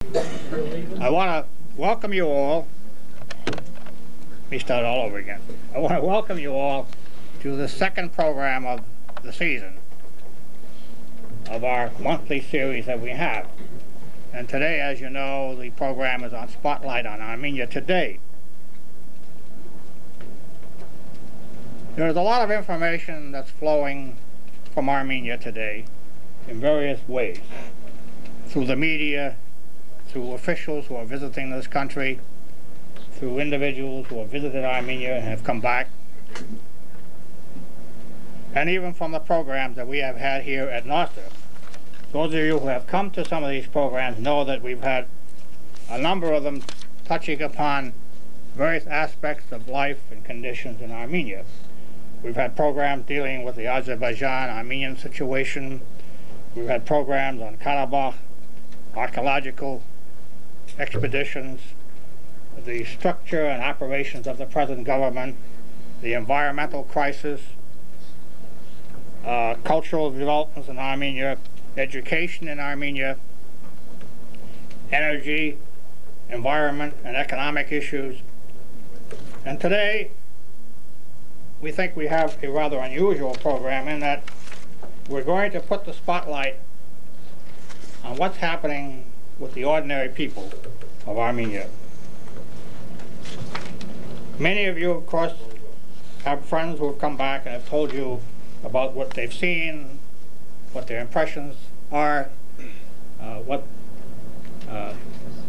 I want to welcome you all. Let me start all over again. I want to welcome you all to the second program of the season of our monthly series that we have. And today, as you know, the program is on Spotlight on Armenia Today. There's a lot of information that's flowing from Armenia today in various ways, through the media, through officials who are visiting this country, through individuals who have visited Armenia and have come back, and even from the programs that we have had here at NAASR. Those of you who have come to some of these programs know that we've had a number of them touching upon various aspects of life and conditions in Armenia. We've had programs dealing with the Azerbaijan-Armenian situation. We've had programs on Karabakh, archaeological expeditions, the structure and operations of the present government, the environmental crisis, cultural developments in Armenia, education in Armenia, energy, environment, and economic issues. And today, we think we have a rather unusual program in that we're going to put the spotlight on what's happening with the ordinary people of Armenia. Many of you, of course, have friends who have come back and have told you about what they've seen, what their impressions are, what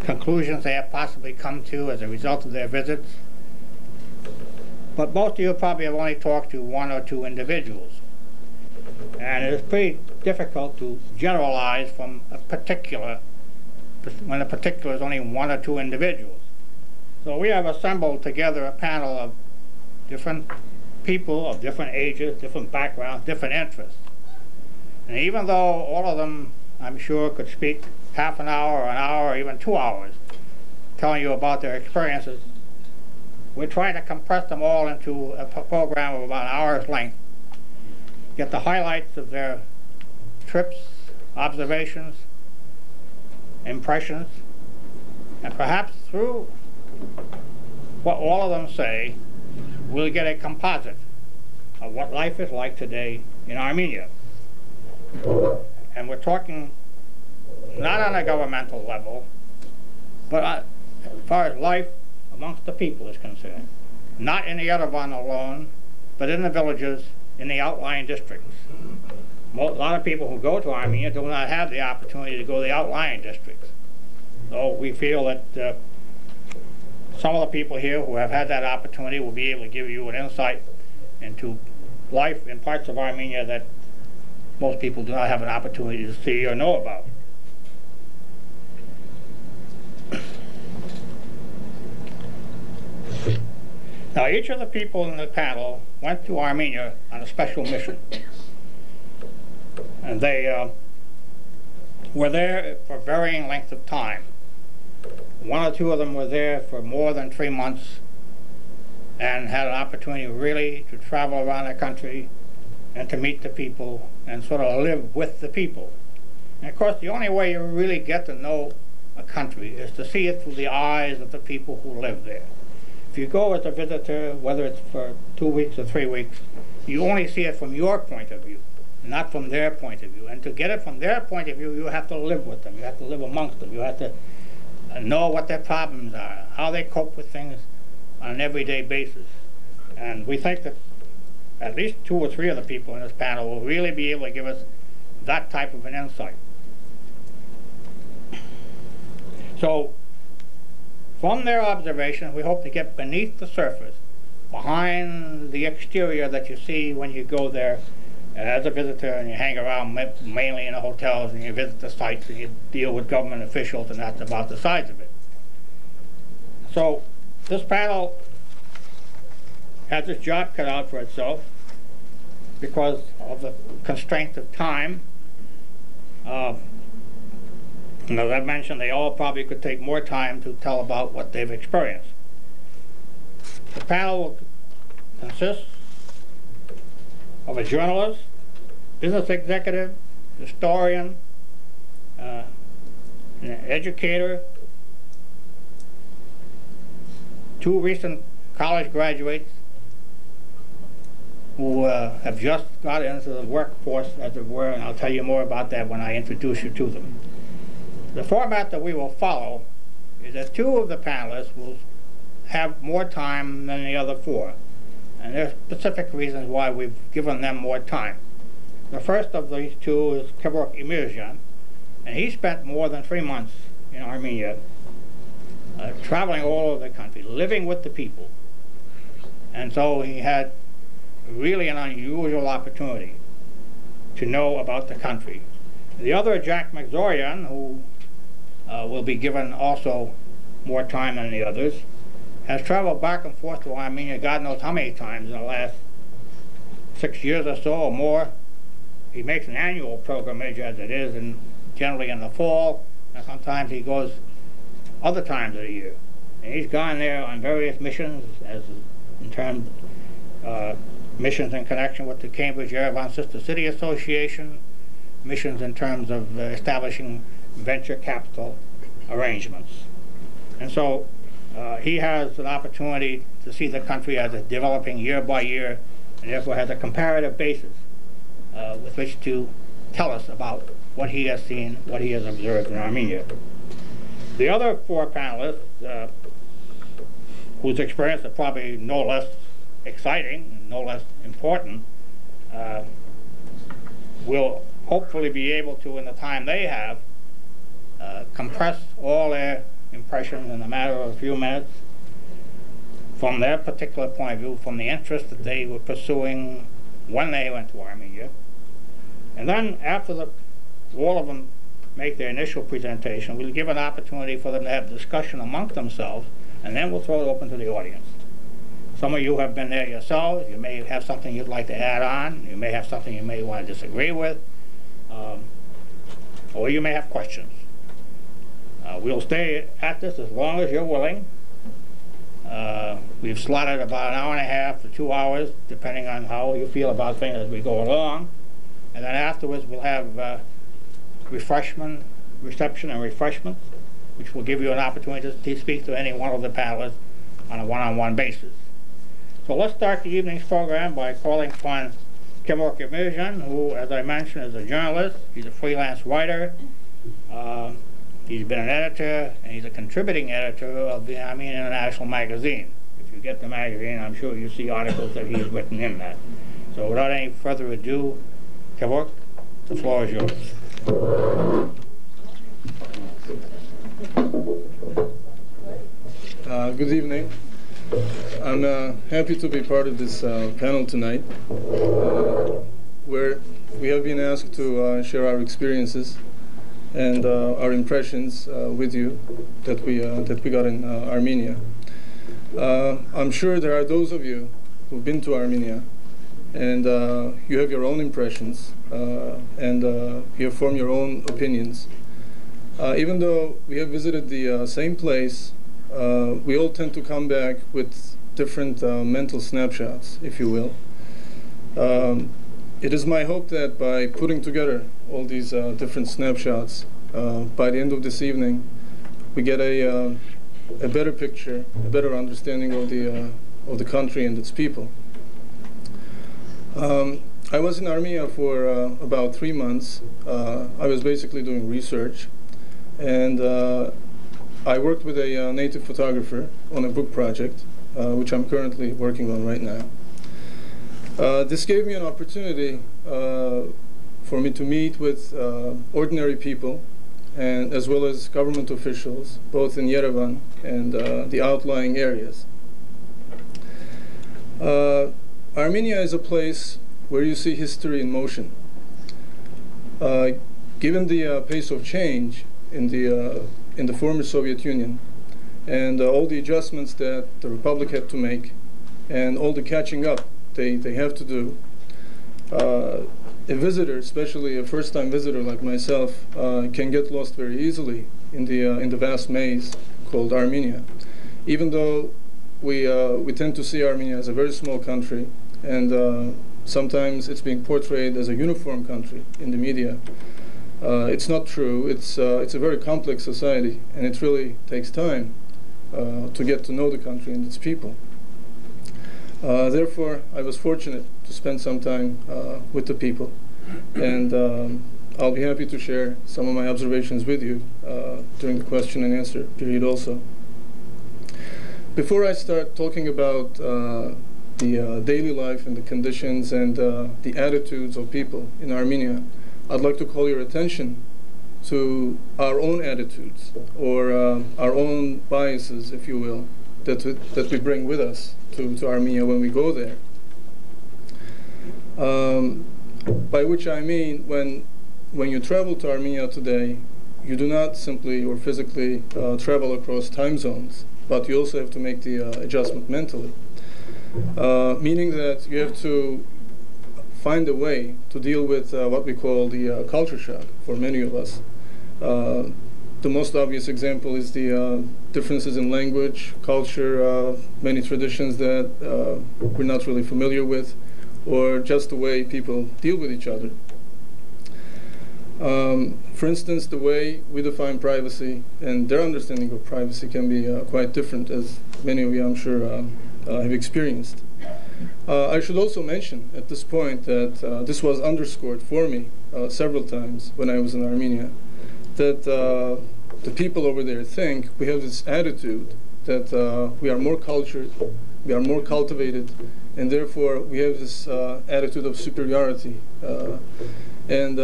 conclusions they have possibly come to as a result of their visits. But most of you probably have only talked to one or two individuals. And it is pretty difficult to generalize from a particular, when a particular is only one or two individuals. So we have assembled together a panel of different people of different ages, different backgrounds, different interests. And even though all of them, I'm sure, could speak half an hour or an hour or even 2 hours telling you about their experiences, we're trying to compress them all into a program of about an hour's length, get the highlights of their trips, observations, impressions, and perhaps through what all of them say, we'll get a composite of what life is like today in Armenia. And we're talking not on a governmental level, but as far as life amongst the people is concerned. Not in the Yerevan alone, but in the villages, in the outlying districts. A lot of people who go to Armenia do not have the opportunity to go to the outlying districts. So we feel that some of the people here who have had that opportunity will be able to give you an insight into life in parts of Armenia that most people do not have an opportunity to see or know about. Now, each of the people in the panel went to Armenia on a special mission. And they were there for varying lengths of time. One or two of them were there for more than 3 months and had an opportunity really to travel around the country and to meet the people and sort of live with the people. And of course, the only way you really get to know a country is to see it through the eyes of the people who live there. If you go as a visitor, whether it's for 2 weeks or 3 weeks, you only see it from your point of view, not from their point of view. And to get it from their point of view, you have to live with them. You have to live amongst them. You have to know what their problems are, how they cope with things on an everyday basis. And we think that at least 2 or 3 of the people in this panel will really be able to give us that type of an insight. So, from their observation, we hope to get beneath the surface, behind the exterior that you see when you go there as a visitor and you hang around mainly in the hotels and you visit the sites and you deal with government officials, and that's about the size of it. So this panel has its job cut out for itself because of the constraint of time. And as I mentioned, they all probably could take more time to tell about what they've experienced. The panel will consist of a journalist, business executive, historian, an educator, 2 recent college graduates who have just got into the workforce, as it were, and I'll tell you more about that when I introduce you to them. The format that we will follow is that 2 of the panelists will have more time than the other 4. And there are specific reasons why we've given them more time. The first of these 2 is Kevork Imirzian, and he spent more than 3 months in Armenia, traveling all over the country, living with the people. And so he had really an unusual opportunity to know about the country. The other, Jack Medzorian, who will be given also more time than the others, has traveled back and forth to Armenia God knows how many times in the last 6 years or so or more. He makes an annual pilgrimage, as it is, and generally in the fall, and sometimes he goes other times of the year. And he's gone there on various missions, as in terms missions in connection with the Cambridge-Yerevan Sister City Association, missions in terms of establishing venture capital arrangements. And so he has an opportunity to see the country as it's developing year by year, and therefore has a comparative basis with which to tell us about what he has seen, what he has observed in Armenia. The other 4 panelists, whose experience is probably no less exciting, no less important, will hopefully be able to, in the time they have, compress all their impressions in a matter of a few minutes from their particular point of view, from the interest that they were pursuing when they went to Armenia. And then after all of them make their initial presentation, we'll give an opportunity for them to have discussion amongst themselves, and then we'll throw it open to the audience. Some of you have been there yourselves. You may have something you'd like to add on. You may have something you may want to disagree with. Or you may have questions. We'll stay at this as long as you're willing. We've slotted about an hour and a half to 2 hours, depending on how you feel about things as we go along. And then afterwards we'll have reception and refreshments, which will give you an opportunity to speak to any one of the panelists on a one-on-one basis. So let's start the evening's program by calling upon Kevork Imirzian, who, as I mentioned, is a journalist. He's a freelance writer. He's been an editor, and he's a contributing editor of the Armenian International magazine. If you get the magazine, I'm sure you see articles that he's written in that. So without any further ado, Kevork, the floor is yours. Good evening. I'm happy to be part of this panel tonight, where we have been asked to share our experiences and our impressions with you that we got in Armenia. I'm sure there are those of you who've been to Armenia, and you have your own impressions, and you have formed your own opinions. Even though we have visited the same place, we all tend to come back with different mental snapshots, if you will. It is my hope that by putting together all these different snapshots, by the end of this evening, we get a better picture, a better understanding of the country and its people. I was in Armenia for about 3 months. I was basically doing research, and I worked with a native photographer on a book project, which I'm currently working on right now. This gave me an opportunity for me to meet with ordinary people, and as well as government officials, both in Yerevan and the outlying areas. Armenia is a place where you see history in motion. Given the pace of change in the former Soviet Union, and all the adjustments that the Republic had to make, and all the catching up they have to do, a visitor, especially a first-time visitor like myself, can get lost very easily in the vast maze called Armenia. Even though we tend to see Armenia as a very small country, and sometimes it's being portrayed as a uniform country in the media. It's not true. It's a very complex society, and it really takes time to get to know the country and its people. Therefore, I was fortunate to spend some time with the people, and I'll be happy to share some of my observations with you during the question and answer period also. Before I start talking about the daily life and the conditions and the attitudes of people in Armenia, I'd like to call your attention to our own attitudes, or our own biases, if you will, that we bring with us to Armenia when we go there. By which I mean, when you travel to Armenia today, you do not simply or physically travel across time zones, but you also have to make the adjustment mentally. Meaning that you have to find a way to deal with what we call the culture shock for many of us. The most obvious example is the differences in language, culture, many traditions that we're not really familiar with, or just the way people deal with each other. For instance, the way we define privacy and their understanding of privacy can be quite different, as many of you, I'm sure, have experienced. I should also mention at this point that this was underscored for me several times when I was in Armenia, that the people over there think we have this attitude that we are more cultured, we are more cultivated, and therefore we have this attitude of superiority. And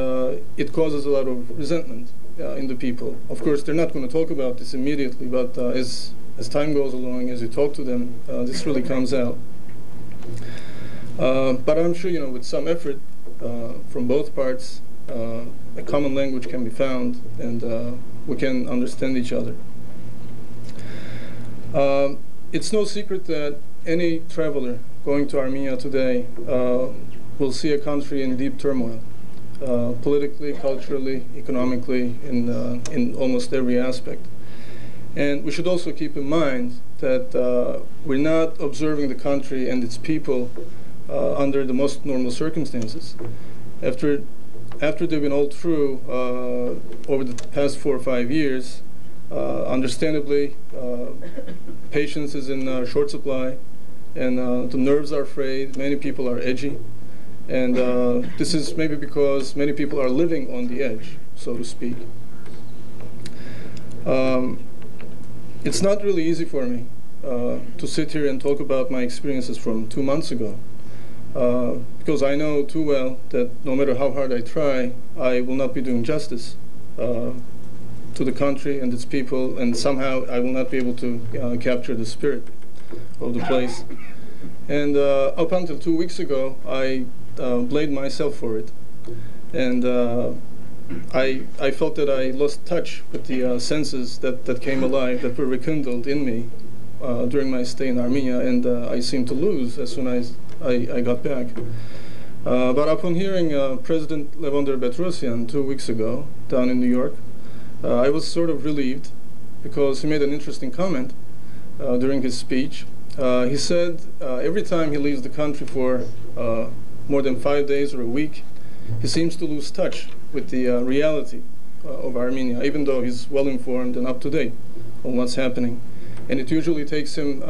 it causes a lot of resentment in the people. Of course, they're not going to talk about this immediately, but as time goes along, as you talk to them, this really comes out. But I'm sure, you know, with some effort from both parts, a common language can be found, and we can understand each other. It's no secret that any traveler going to Armenia today will see a country in deep turmoil. Politically, culturally, economically, in almost every aspect. And we should also keep in mind that we're not observing the country and its people under the most normal circumstances. After they've been all through over the past 4 or 5 years, understandably, patience is in short supply, and the nerves are frayed, many people are edgy. And this is maybe because many people are living on the edge, so to speak. It's not really easy for me to sit here and talk about my experiences from 2 months ago, because I know too well that no matter how hard I try, I will not be doing justice to the country and its people, and somehow I will not be able to capture the spirit of the place. And up until 2 weeks ago, I blamed myself for it, and I felt that I lost touch with the senses that came alive, that were rekindled in me during my stay in Armenia, and I seemed to lose as soon as I got back. But upon hearing President Raymond Davidian 2 weeks ago down in New York, I was sort of relieved, because he made an interesting comment during his speech. He said every time he leaves the country for more than 5 days or a week, he seems to lose touch with the reality of Armenia, even though he's well informed and up to date on what's happening. And it usually takes him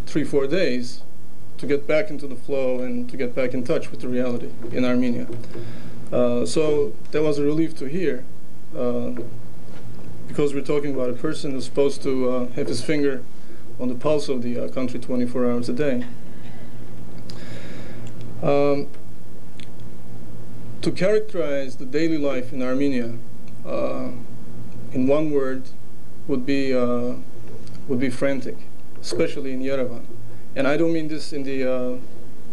3 or 4 days to get back into the flow and to get back in touch with the reality in Armenia. So that was a relief to hear, because we're talking about a person who's supposed to have his finger on the pulse of the country 24 hours a day. To characterize the daily life in Armenia in one word would be frantic, especially in Yerevan. And I don't mean this in the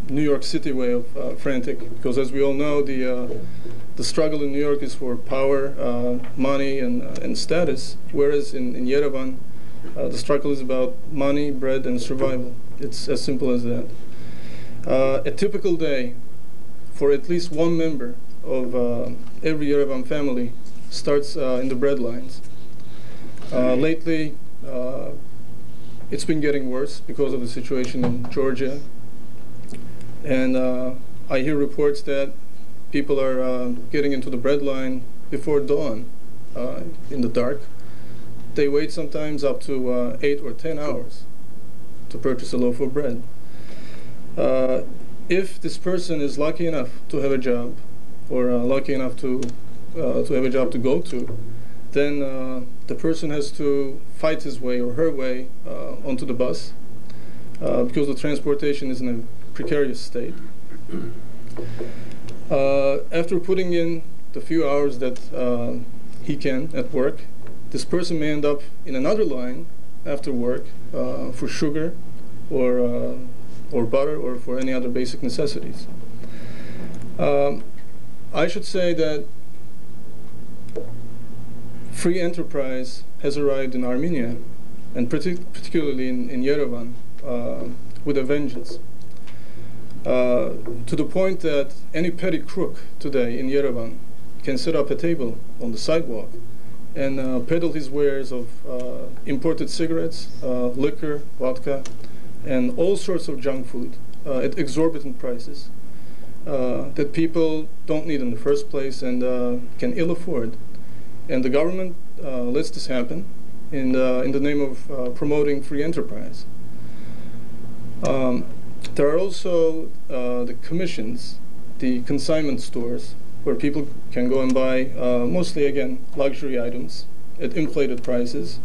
New York City way of frantic, because as we all know, the struggle in New York is for power, money, and status, whereas in Yerevan, the struggle is about money, bread, and survival. It's as simple as that. A typical day for at least one member of every Yerevan family starts in the bread lines. Lately, it's been getting worse because of the situation in Georgia. And I hear reports that people are getting into the bread line before dawn in the dark. They wait sometimes up to 8 or 10 hours to purchase a loaf of bread. If this person is lucky enough to have a job, or lucky enough to have a job to go to, then the person has to fight his way or her way onto the bus because the transportation is in a precarious state. After putting in the few hours that he can at work, this person may end up in another line after work for sugar or butter or for any other basic necessities. I should say that free enterprise has arrived in Armenia, and particularly in Yerevan, with a vengeance. To the point that any petty crook today in Yerevan can set up a table on the sidewalk and peddle his wares of imported cigarettes, liquor, vodka, and all sorts of junk food at exorbitant prices that people don't need in the first place and can ill afford. And the government lets this happen in the name of promoting free enterprise. There are also the commissions, the consignment stores, where people can go and buy mostly, again, luxury items at inflated prices.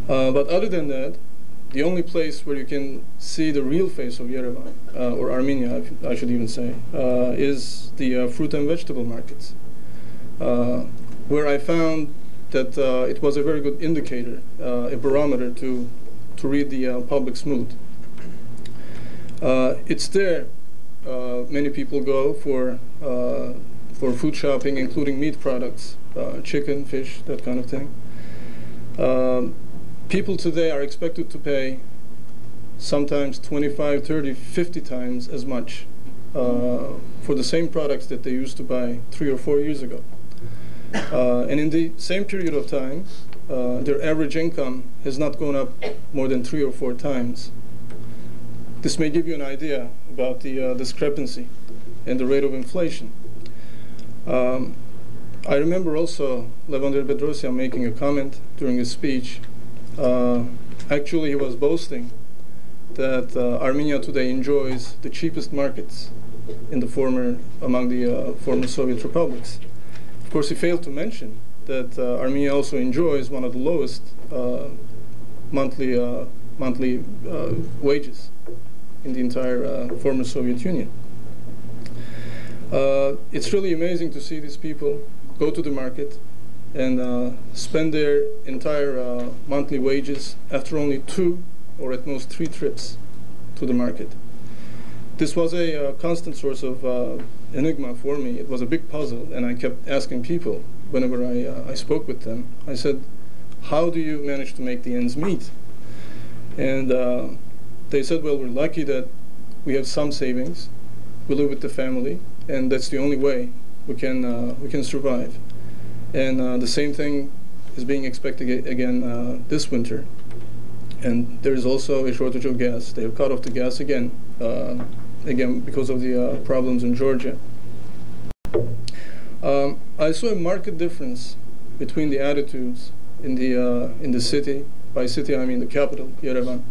But other than that, the only place where you can see the real face of Yerevan, or Armenia, I should even say, is the fruit and vegetable markets, where I found that it was a very good indicator, a barometer to read the public's mood. It's there many people go for food shopping, including meat products, chicken, fish, that kind of thing. People today are expected to pay sometimes 25, 30, 50 times as much for the same products that they used to buy 3 or 4 years ago. And in the same period of time, their average income has not gone up more than 3 or 4 times. This may give you an idea about the discrepancy and the rate of inflation. I remember also Raymond Davidian making a comment during his speech. Actually, he was boasting that Armenia today enjoys the cheapest markets in the among the former Soviet republics. Of course, he failed to mention that Armenia also enjoys one of the lowest monthly wages in the entire former Soviet Union. It's really amazing to see these people go to the market and spend their entire monthly wages after only 2 or at most 3 trips to the market. This was a constant source of enigma for me. It was a big puzzle, and I kept asking people whenever I spoke with them. I said, how do you manage to make the ends meet? And they said, well, we're lucky that we have some savings, we live with the family, and that's the only way we can survive. And the same thing is being expected again this winter. And there is also a shortage of gas. They have cut off the gas again because of the problems in Georgia. I saw a marked difference between the attitudes in the city. By city, I mean the capital, Yerevan,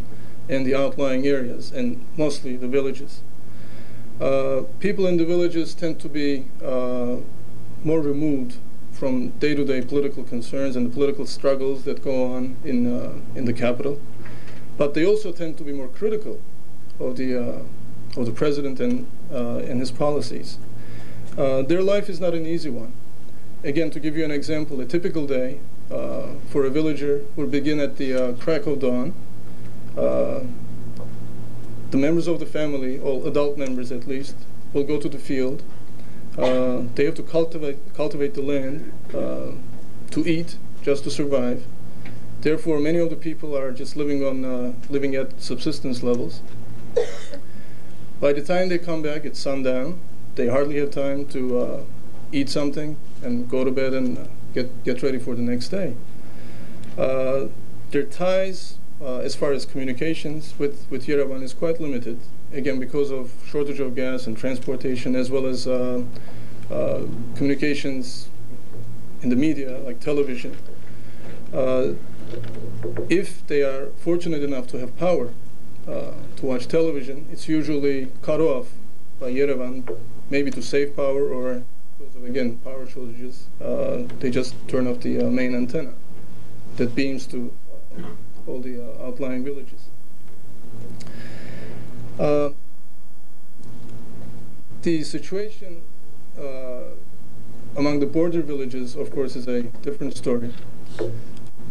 and the outlying areas, and mostly the villages. People in the villages tend to be more removed from day-to-day political concerns and the political struggles that go on in the capital, but they also tend to be more critical of the president and his policies. Their life is not an easy one. Again, to give you an example, a typical day for a villager would begin at the crack of dawn. The members of the family, all adult members at least, will go to the field. They have to cultivate the land to eat, just to survive. Therefore, many of the people are just living at subsistence levels. By the time they come back, it's sundown. They hardly have time to eat something and go to bed and get ready for the next day. Their ties, as far as communications with Yerevan, is quite limited. Again, because of shortage of gas and transportation, as well as communications in the media, like television, if they are fortunate enough to have power to watch television, it's usually cut off by Yerevan, maybe to save power or because of, again, power shortages. They just turn off the main antenna that beams to all the outlying villages. The situation among the border villages, of course, is a different story.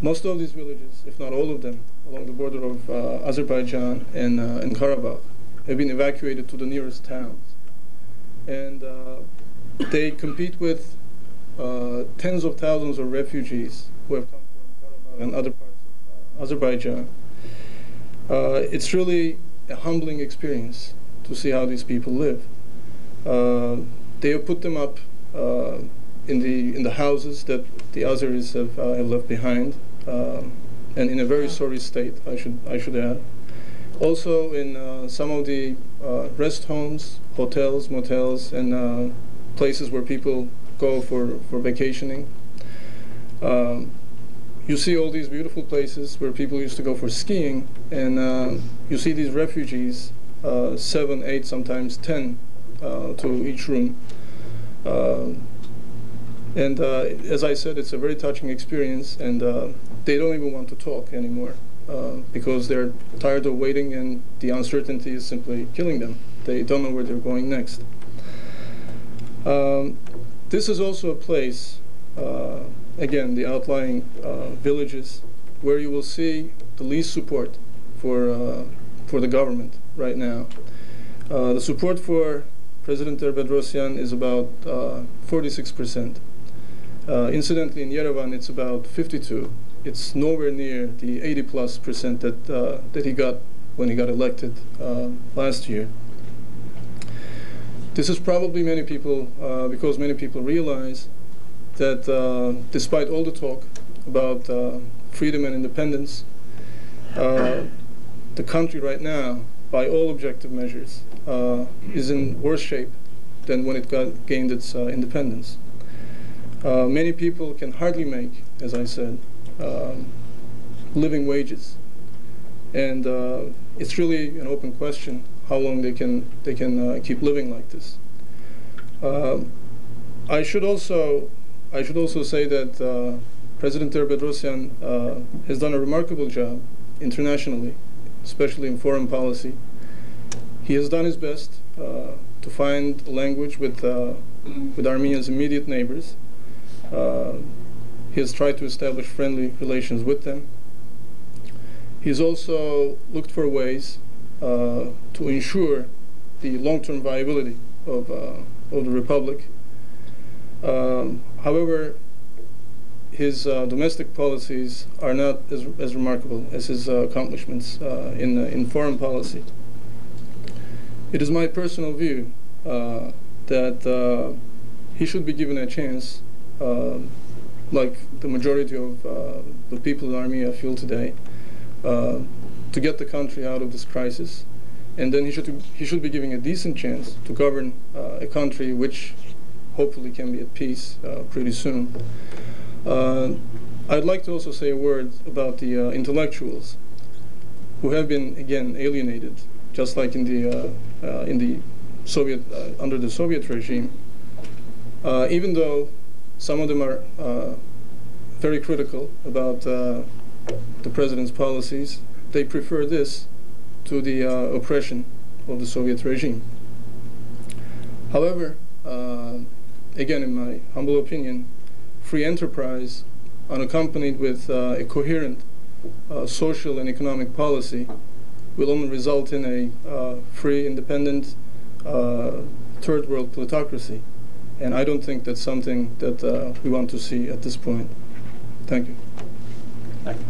Most of these villages, if not all of them, along the border of Azerbaijan and Karabakh, have been evacuated to the nearest towns. And they compete with tens of thousands of refugees who have come from Karabakh and other parts of Azerbaijan. It's really a humbling experience to see how these people live. They have put them up in the houses that the Azeris have left behind, and in a very sorry state, I should add. Also in some of the rest homes, hotels, motels, and places where people go for vacationing. You see all these beautiful places where people used to go for skiing, and you see these refugees, 7, 8, sometimes 10 to each room. And as I said, it's a very touching experience, and they don't even want to talk anymore because they're tired of waiting, and the uncertainty is simply killing them. They don't know where they're going next. This is also a place, again, the outlying villages, where you will see the least support for the government right now. The support for President Bedrosian is about 46%. Incidentally, in Yerevan, it's about 52%. It's nowhere near the 80+% that he got when he got elected last year. This is probably many people, because many people realize that despite all the talk about freedom and independence, the country right now, by all objective measures, is in worse shape than when it gained its independence. Many people can hardly make, as I said, living wages, and it's really an open question how long they can keep living like this. I should also say that President Bedrosian has done a remarkable job internationally, especially in foreign policy. He has done his best to find a language with Armenia's immediate neighbors. He has tried to establish friendly relations with them. He's also looked for ways to ensure the long-term viability of the republic. However, his domestic policies are not as remarkable as his accomplishments in foreign policy. It is my personal view that he should be given a chance, like the majority of the people in Armenia feel today, to get the country out of this crisis, and then he should be given a decent chance to govern a country which hopefully can be at peace pretty soon. I'd like to also say a word about the intellectuals who have been, again, alienated, just like in the Soviet under the Soviet regime. Even though some of them are very critical about the president's policies, they prefer this to the oppression of the Soviet regime. However, again, in my humble opinion, free enterprise unaccompanied with a coherent social and economic policy will only result in a free, independent, third world plutocracy. And I don't think that's something that we want to see at this point. Thank you. Thank you.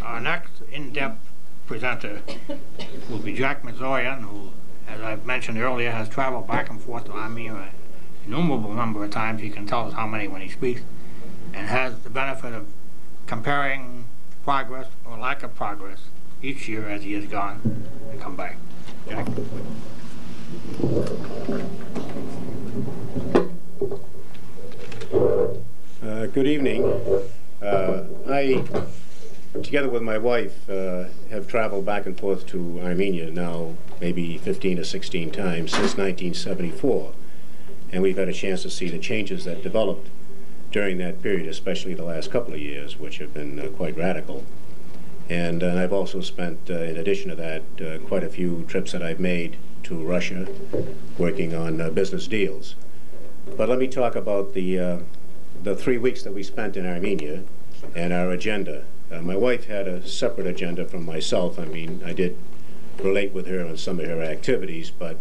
Our next in-depth presenter will be Jack Medzorian, who, as I've mentioned earlier, has traveled back and forth to Armenia an innumerable number of times. He can tell us how many when he speaks, and has the benefit of comparing progress or lack of progress each year as he has gone and come back. Jack? Good evening. I, together with my wife, have traveled back and forth to Armenia now maybe 15 or 16 times since 1974. And we've had a chance to see the changes that developed during that period, especially the last couple of years, which have been quite radical. And I've also spent, in addition to that, quite a few trips that I've made to Russia, working on business deals. But let me talk about the 3 weeks that we spent in Armenia and our agenda. My wife had a separate agenda from myself. I mean, I did relate with her on some of her activities, but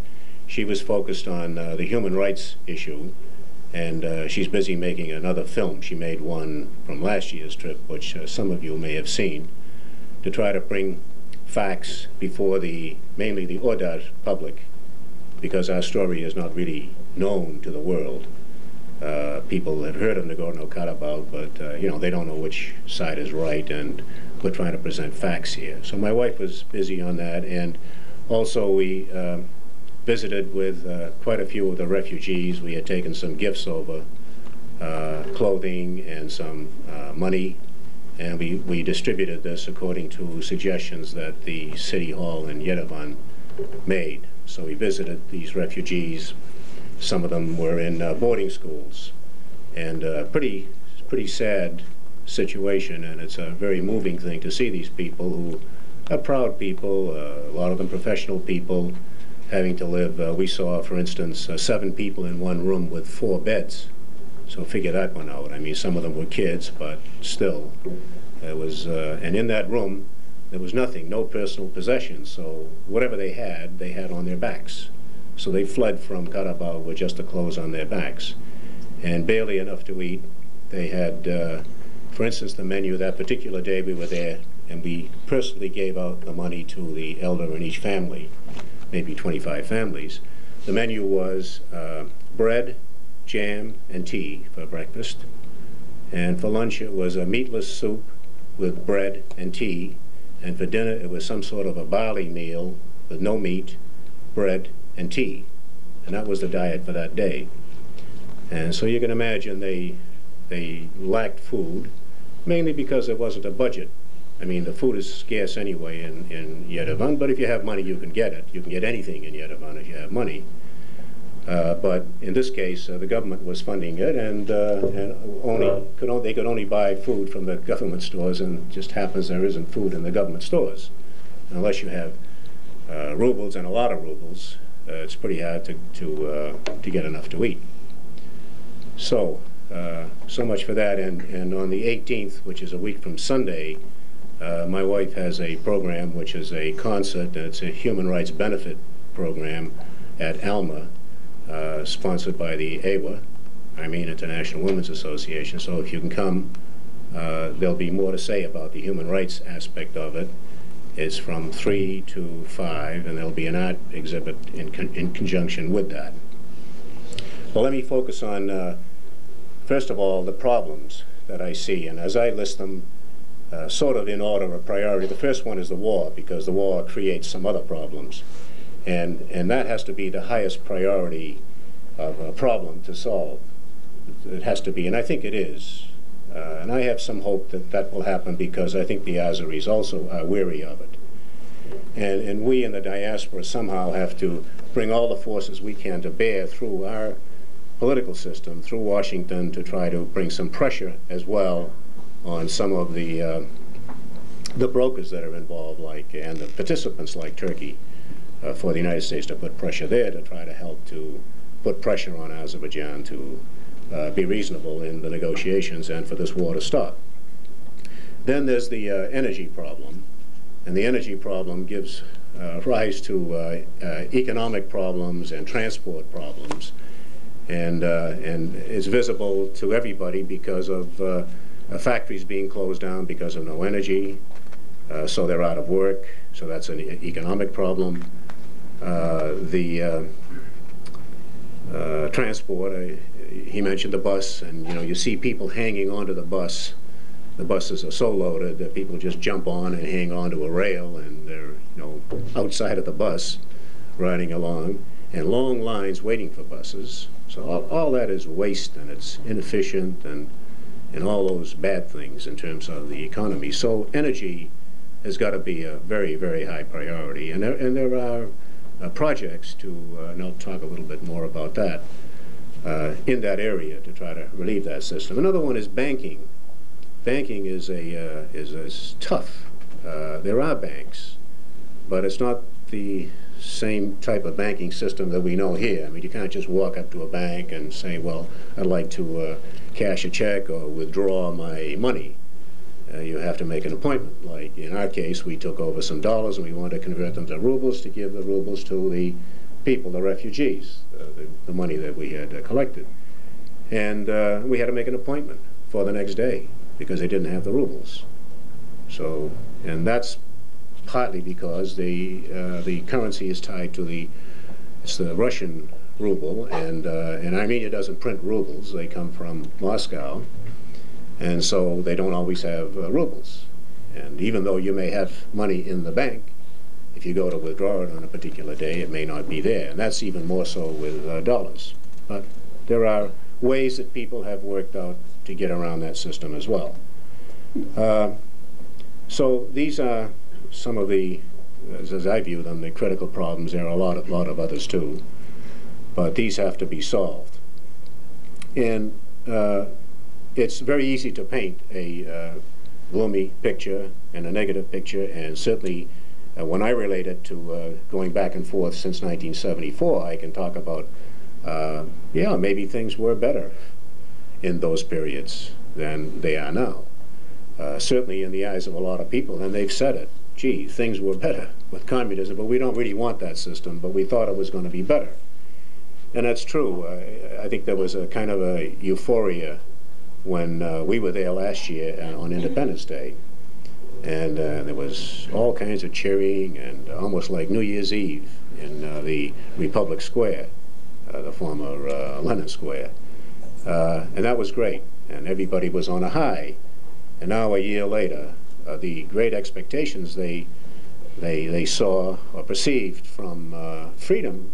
she was focused on the human rights issue, and she's busy making another film. She made one from last year's trip, which some of you may have seen, to try to bring facts before mainly the Odar public, because our story is not really known to the world. People have heard of Nagorno-Karabagh, but you know, they don't know which side is right, and we're trying to present facts here. So my wife was busy on that, and also we visited with quite a few of the refugees. We had taken some gifts over, clothing and some money, and we distributed this according to suggestions that the city hall in Yerevan made. So we visited these refugees. Some of them were in boarding schools, and pretty sad situation, and it's a very moving thing to see these people who are proud people, a lot of them professional people, having to live. We saw, for instance, 7 people in one room with 4 beds. So figure that one out. I mean, some of them were kids, but still, it was, and in that room, there was nothing, no personal possessions, so whatever they had on their backs. So they fled from Karabagh with just the clothes on their backs, and barely enough to eat. They had, for instance, the menu that particular day we were there, and we personally gave out the money to the elder in each family, maybe 25 families. The menu was bread, jam, and tea for breakfast. And for lunch it was a meatless soup with bread and tea. And for dinner it was some sort of a barley meal with no meat, bread, and tea. And that was the diet for that day. And so you can imagine they lacked food, mainly because there wasn't a budget. I mean, the food is scarce anyway in Yerevan, but if you have money, you can get it. You can get anything in Yerevan if you have money. But in this case, the government was funding it, and they could only buy food from the government stores, and it just happens there isn't food in the government stores. Unless you have rubles, and a lot of rubles, it's pretty hard to get enough to eat. So, so much for that. And on the 18th, which is a week from Sunday, my wife has a program which is a concert, and it's a human rights benefit program at Alma, sponsored by the AWA, Armenian International Women's Association. So if you can come, there'll be more to say about the human rights aspect of it. It's from 3 to 5, and there'll be an art exhibit in conjunction with that. Well, let me focus on, first of all, the problems that I see, and as I list them, sort of in order of priority. The first one is the war, because the war creates some other problems. And that has to be the highest priority of a problem to solve. It has to be, and I think it is. And I have some hope that that will happen, because I think the Azeris also are weary of it. And we in the diaspora somehow have to bring all the forces we can to bear through our political system, through Washington, to try to bring some pressure as well on some of the brokers that are involved, and the participants like Turkey, for the United States to put pressure there to try to help to put pressure on Azerbaijan to be reasonable in the negotiations and for this war to stop. Then there's the energy problem, and the energy problem gives rise to economic problems and transport problems, and it's visible to everybody because of factories being closed down because of no energy, so they're out of work, so that's an economic problem. The transport, he mentioned the bus, and you know, you see people hanging onto the bus the buses are so loaded that people just jump on and hang on to a rail, and they're, outside of the bus riding along, and long lines waiting for buses. So all that is waste, and it's inefficient, and all those bad things in terms of the economy. So energy has got to be a very, very high priority. And there are projects to, and I'll talk a little bit more about that, in that area to try to relieve that system. Another one is banking. Banking is tough. There are banks, but it's not the same type of banking system that we know here. I mean, you can't just walk up to a bank and say, well, I'd like to cash a check or withdraw my money. You have to make an appointment. Like in our case, we took over some dollars and we wanted to convert them to rubles to give the rubles to the people, the refugees, the money that we had collected. And we had to make an appointment for the next day because they didn't have the rubles. So, and that's partly because the currency is tied to it's the Russian ruble, and Armenia doesn't print rubles. They come from Moscow. And so they don't always have rubles. And even though you may have money in the bank, if you go to withdraw it on a particular day, it may not be there. And that's even more so with dollars. But there are ways that people have worked out to get around that system as well. So these are some of the, as I view them, the critical problems. There are a lot of others too. But these have to be solved. And it's very easy to paint a gloomy picture and a negative picture, and certainly when I relate it to going back and forth since 1974, I can talk about, yeah, maybe things were better in those periods than they are now. Certainly in the eyes of a lot of people, and they've said it, gee, things were better with communism, but we don't really want that system, but we thought it was going to be better. And that's true. I think there was a kind of a euphoria when we were there last year on Independence Day. And there was all kinds of cheering, and almost like New Year's Eve in the Republic Square, the former Lenin Square. And that was great, and everybody was on a high. And now a year later, the great expectations they saw or perceived from freedom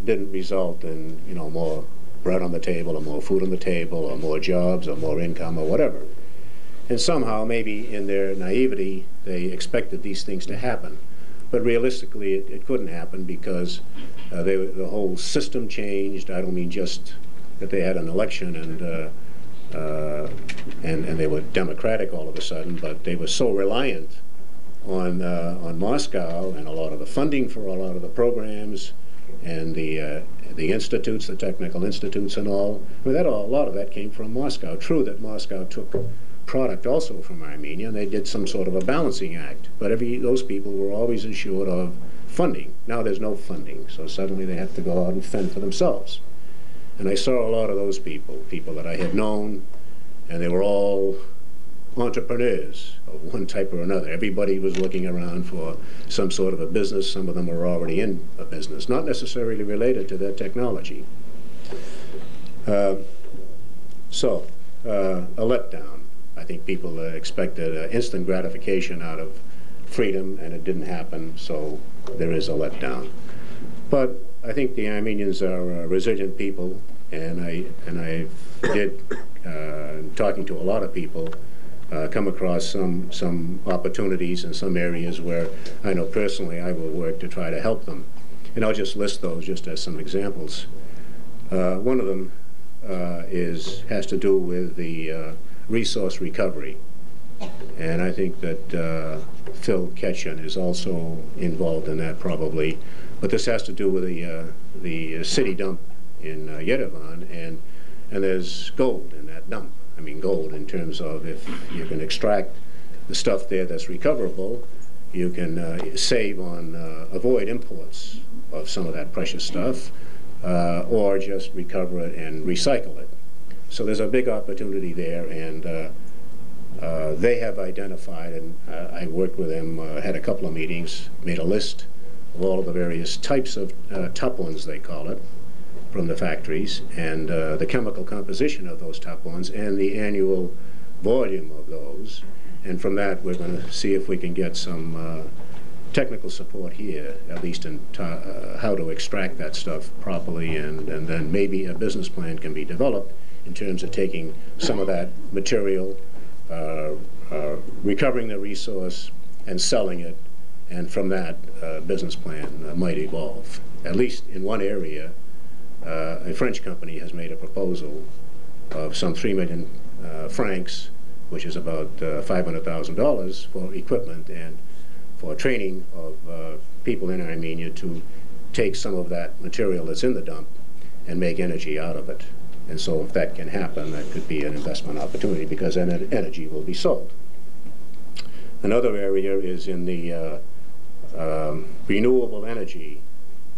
didn't result in, more bread on the table, or more food on the table, or more jobs, or more income, or whatever. And somehow, maybe in their naivety, they expected these things to happen. But realistically, it couldn't happen because the whole system changed. I don't mean just that they had an election and they were democratic all of a sudden, but they were so reliant on Moscow and a lot of the funding for a lot of the programs and the institutes, the technical institutes and all. I mean, a lot of that came from Moscow. True that Moscow took product also from Armenia, and they did some sort of a balancing act. But those people were always assured of funding. Now there's no funding, so suddenly they have to go out and fend for themselves. And I saw a lot of those people that I had known, and they were all entrepreneurs of one type or another. Everybody was looking around for some sort of a business. Some of them were already in a business, not necessarily related to their technology. So a letdown. I think people expected instant gratification out of freedom, and it didn't happen, so there is a letdown. But I think the Armenians are resilient people, and I did, talking to a lot of people, come across some opportunities in some areas where I know personally I will work to try to help them. And I'll just list those just as some examples. One of them has to do with the resource recovery. And I think that Phil Ketchen is also involved in that probably. But this has to do with the city dump in Yerevan, and there's gold in that dump. I mean, gold in terms of if you can extract the stuff there that's recoverable, you can save on, avoid imports of some of that precious stuff, or just recover it and recycle it. So there's a big opportunity there, and they have identified, and I worked with them, had a couple of meetings, made a list of all of the various types of tuplons, they call it, from the factories, and the chemical composition of those tuplons, and the annual volume of those, and from that we're going to see if we can get some technical support here, at least in how to extract that stuff properly, and then maybe a business plan can be developed in terms of taking some of that material, recovering the resource and selling it, and from that business plan might evolve. At least in one area, a French company has made a proposal of some 3 million francs, which is about $500,000 for equipment and for training of people in Armenia to take some of that material that's in the dump and make energy out of it. And so if that can happen, that could be an investment opportunity because energy will be sold. Another area is in the renewable energy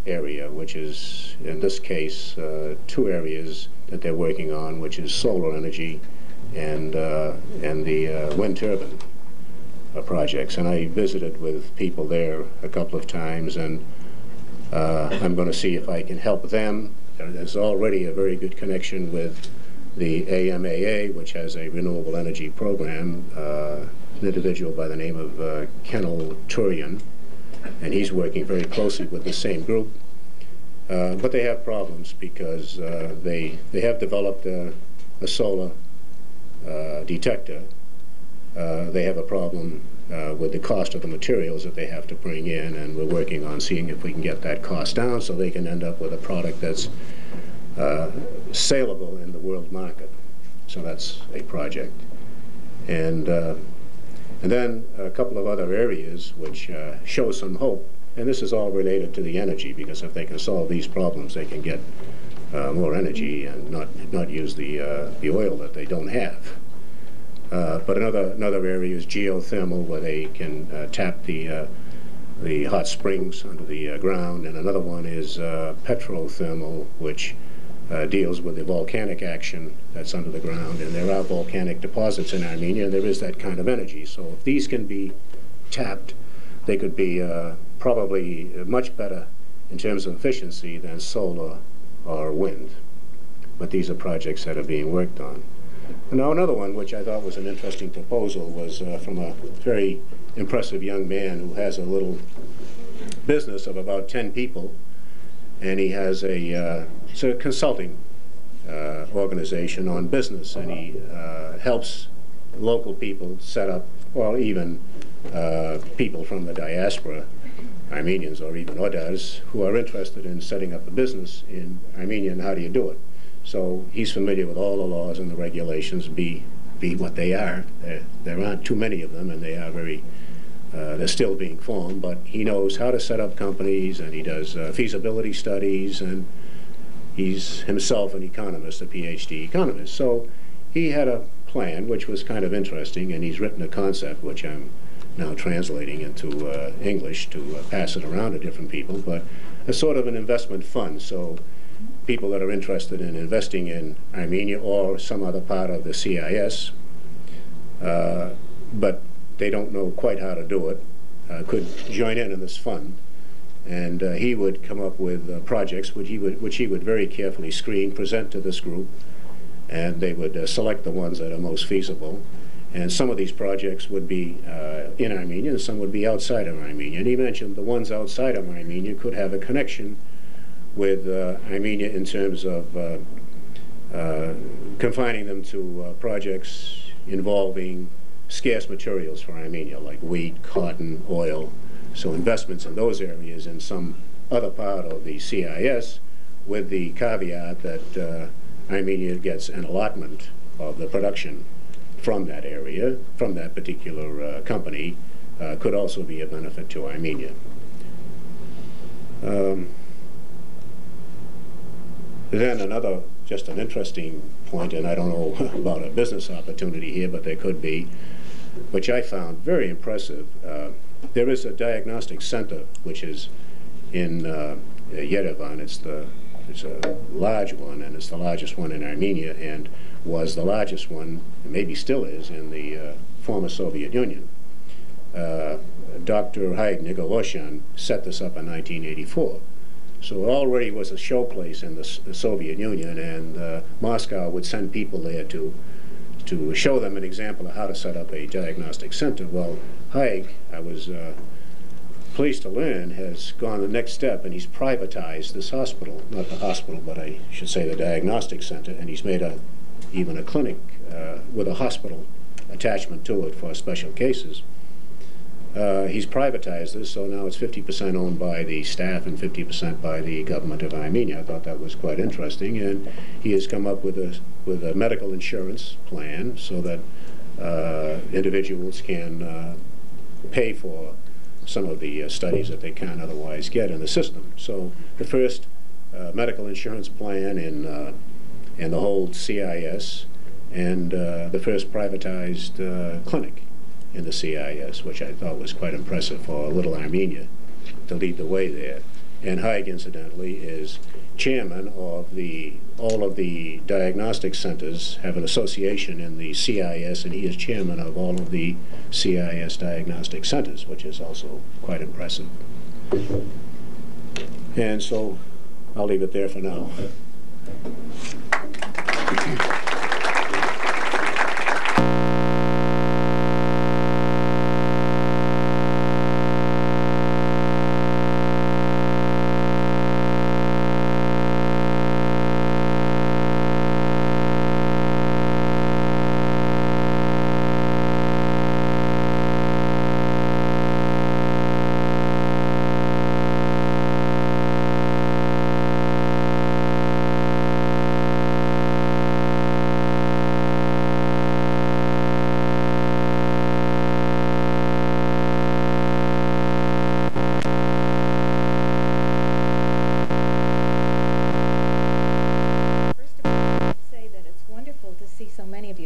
area, which is, in this case, 2 areas that they're working on, which is solar energy and the wind turbine projects. And I visited with people there a couple of times, and I'm going to see if I can help them. There's already a very good connection with the AMAA, which has a renewable energy program, an individual by the name of Medzorian, and he's working very closely with the same group. But they have problems because they have developed a solar detector. They have a problem with the cost of the materials that they have to bring in, and we're working on seeing if we can get that cost down so they can end up with a product that's saleable in the world market. So that's a project. And then a couple of other areas which show some hope, and this is all related to the energy, because if they can solve these problems, they can get more energy and not use the oil that they don't have. But another area is geothermal, where they can tap the hot springs under the ground, and another one is petrothermal, which deals with the volcanic action that's under the ground, and there are volcanic deposits in Armenia, and there is that kind of energy. So if these can be tapped, they could be probably much better in terms of efficiency than solar or wind. But these are projects that are being worked on. And now another one, which I thought was an interesting proposal, was from a very impressive young man who has a little business of about 10 people, and he has it's a consulting organization on business, and he helps local people set up, well, even people from the diaspora, Armenians or even others, who are interested in setting up a business in Armenia, and how do you do it? So he's familiar with all the laws and the regulations, be what they are. There aren't too many of them, and they are they're still being formed, but he knows how to set up companies, and he does feasibility studies, and he's himself an economist, a PhD economist. So he had a plan which was kind of interesting, and he's written a concept which I'm now translating into English to pass it around to different people, but a sort of an investment fund. So people that are interested in investing in Armenia or some other part of the CIS, but they don't know quite how to do it, could join in this fund. And he would come up with projects which he would very carefully screen, present to this group, and they would select the ones that are most feasible. And some of these projects would be in Armenia, and some would be outside of Armenia. And he mentioned the ones outside of Armenia could have a connection with Armenia in terms of confining them to projects involving scarce materials for Armenia, like wheat, cotton, oil. So investments in those areas in some other part of the CIS, with the caveat that Armenia gets an allotment of the production from that area, from that particular company, could also be a benefit to Armenia. Then another, just an interesting point, and I don't know about a business opportunity here, but there could be, which I found very impressive. There is a diagnostic center which is in Yerevan. It's a large one, and it's the largest one in Armenia, and was the largest one, and maybe still is, in the former Soviet Union. Dr. Haig Nigorosyan set this up in 1984. So it already was a showplace in the Soviet Union, and Moscow would send people there to to show them an example of how to set up a diagnostic center. Well, Haig, I was pleased to learn, has gone the next step, and he's privatized this hospital. Not the hospital, but I should say the diagnostic center, and he's made even a clinic with a hospital attachment to it for special cases. He's privatized this, so now it's 50% owned by the staff and 50% by the government of Armenia. I thought that was quite interesting, and he has come up with a medical insurance plan so that individuals can pay for some of the studies that they can't otherwise get in the system. So the first medical insurance plan in the whole CIS, and the first privatized clinic in the CIS, which I thought was quite impressive for little Armenia to lead the way there. And Haig, incidentally, is chairman of all of the diagnostic centers have an association in the CIS, and he is chairman of all of the CIS diagnostic centers, which is also quite impressive. And so I'll leave it there for now.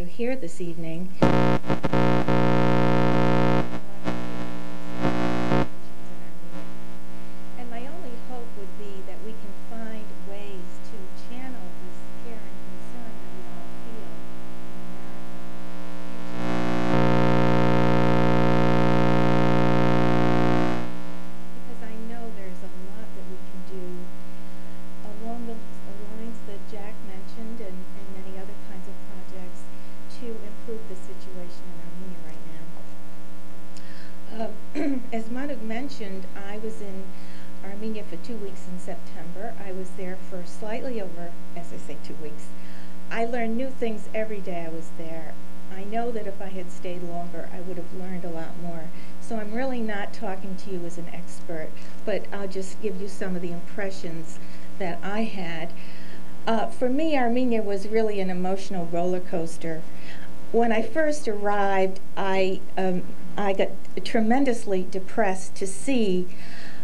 Here this evening. And my only hope would be that we can find ways to channel this care and concern that we all feel because I know there's a lot that we can do along the lines that Jack mentioned and many other kinds of projects to improve the situation in Armenia right now. As Manu mentioned, I was in Armenia for 2 weeks in September. I was there for slightly over, as I say, 2 weeks. I learned new things every day I was there. I know that if I had stayed longer, I would have learned a lot more. So I'm really not talking to you as an expert, but I'll just give you some of the impressions that I had. For me, Armenia was really an emotional roller coaster. When I first arrived, I got tremendously depressed to see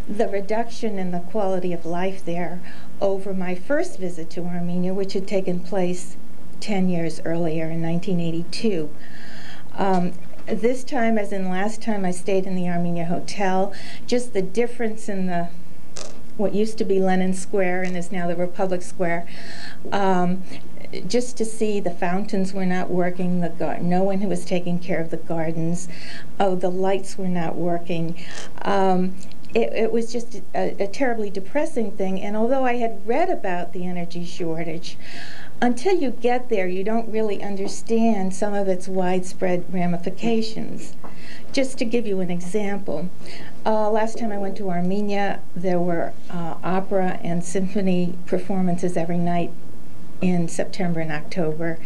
the reduction in the quality of life there over my first visit to Armenia, which had taken place 10 years earlier in 1982. This time, as in last time, I stayed in the Armenia Hotel. Just the difference in what used to be Lenin Square and is now the Republic Square. Just to see the fountains were not working, no one who was taking care of the gardens. Oh, the lights were not working. It was just a terribly depressing thing. And although I had read about the energy shortage, until you get there, you don't really understand some of its widespread ramifications. Just to give you an example, last time I went to Armenia, there were opera and symphony performances every night in September and October.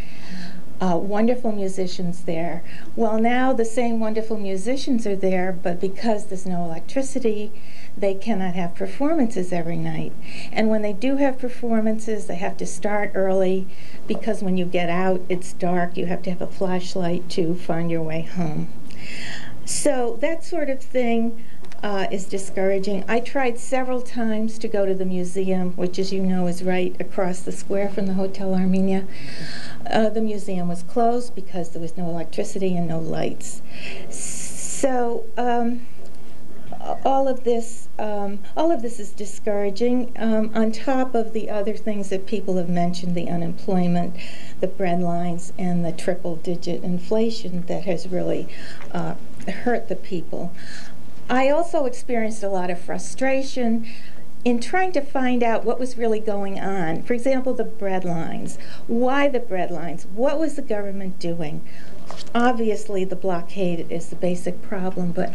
Wonderful musicians there. Well, now the same wonderful musicians are there, but because there's no electricity, they cannot have performances every night. And when they do have performances, they have to start early, because when you get out, it's dark. You have to have a flashlight to find your way home. So that sort of thing is discouraging. I tried several times to go to the museum, which, as you know, is right across the square from the Hotel Armenia. The museum was closed because there was no electricity and no lights. So all of this is discouraging, on top of the other things that people have mentioned, the unemployment, the bread lines, and the triple-digit inflation that has really hurt the people. I also experienced a lot of frustration. in trying to find out what was really going on. For example, the bread lines. Why the bread lines? What was the government doing? Obviously, the blockade is the basic problem, but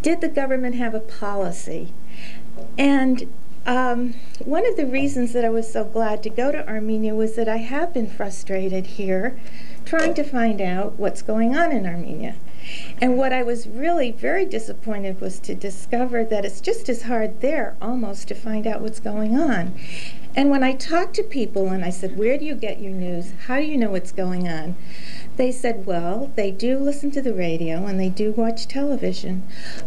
did the government have a policy? And one of the reasons that I was so glad to go to Armenia was that I have been frustrated here trying to find out what's going on in Armenia. And what I was really very disappointed was to discover that it's just as hard there almost to find out what's going on. And when I talked to people and I said, where do you get your news? How do you know what's going on? They said, well, they do listen to the radio and they do watch television,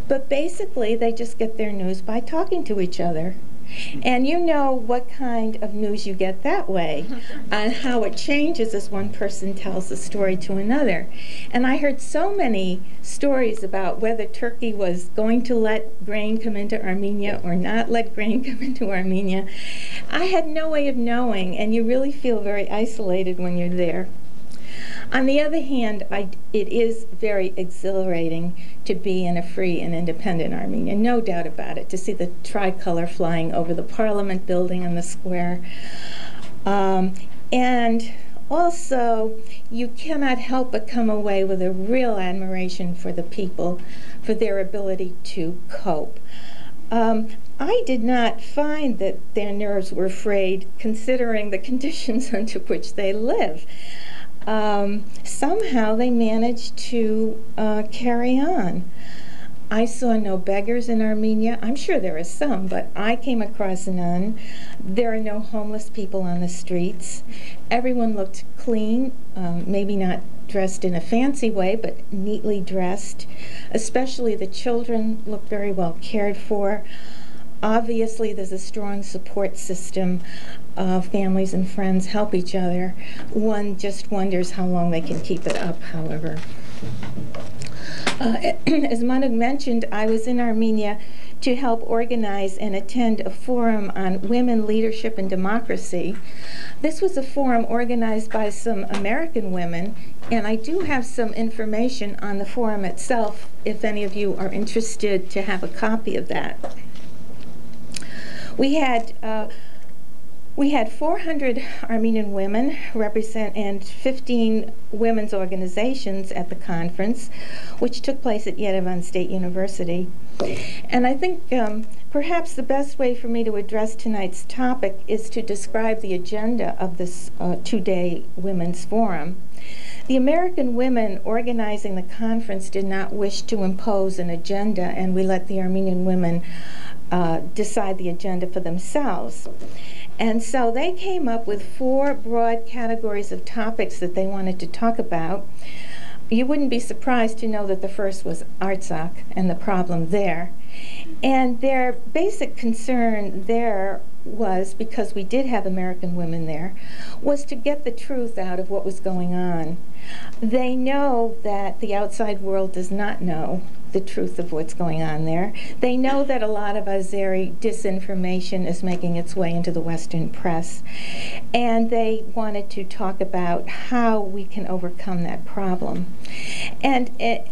but basically they just get their news by talking to each other. And you know what kind of news you get that way and how it changes as one person tells the story to another. And I heard so many stories about whether Turkey was going to let grain come into Armenia or not let grain come into Armenia. I had no way of knowing, and you really feel very isolated when you're there. On the other hand, it is very exhilarating to be in a free and independent Armenia, no doubt about it, to see the tricolor flying over the parliament building and the square. And also, you cannot help but come away with a real admiration for the people, for their ability to cope. I did not find that their nerves were frayed, considering the conditions under which they live. Somehow they managed to carry on. I saw no beggars in Armenia. I'm sure there are some, but I came across none. There are no homeless people on the streets. Everyone looked clean, maybe not dressed in a fancy way, but neatly dressed. Especially the children looked very well cared for. Obviously, there's a strong support system. Families and friends help each other. One just wonders how long they can keep it up, however. As Manuk mentioned, I was in Armenia to help organize and attend a forum on women, leadership, and democracy. This was a forum organized by some American women, and I do have some information on the forum itself if any of you are interested to have a copy of that. We had 400 Armenian women and 15 women's organizations at the conference, which took place at Yerevan State University. And I think perhaps the best way for me to address tonight's topic is to describe the agenda of this two-day women's forum. The American women organizing the conference did not wish to impose an agenda, and we let the Armenian women decide the agenda for themselves. And so they came up with 4 broad categories of topics that they wanted to talk about. You wouldn't be surprised to know that the first was Artsakh and the problem there. And their basic concern there was, because we did have American women there, was to get the truth out of what was going on. They know that the outside world does not know the truth of what's going on there. They know that a lot of Azeri disinformation is making its way into the Western press, and they wanted to talk about how we can overcome that problem. And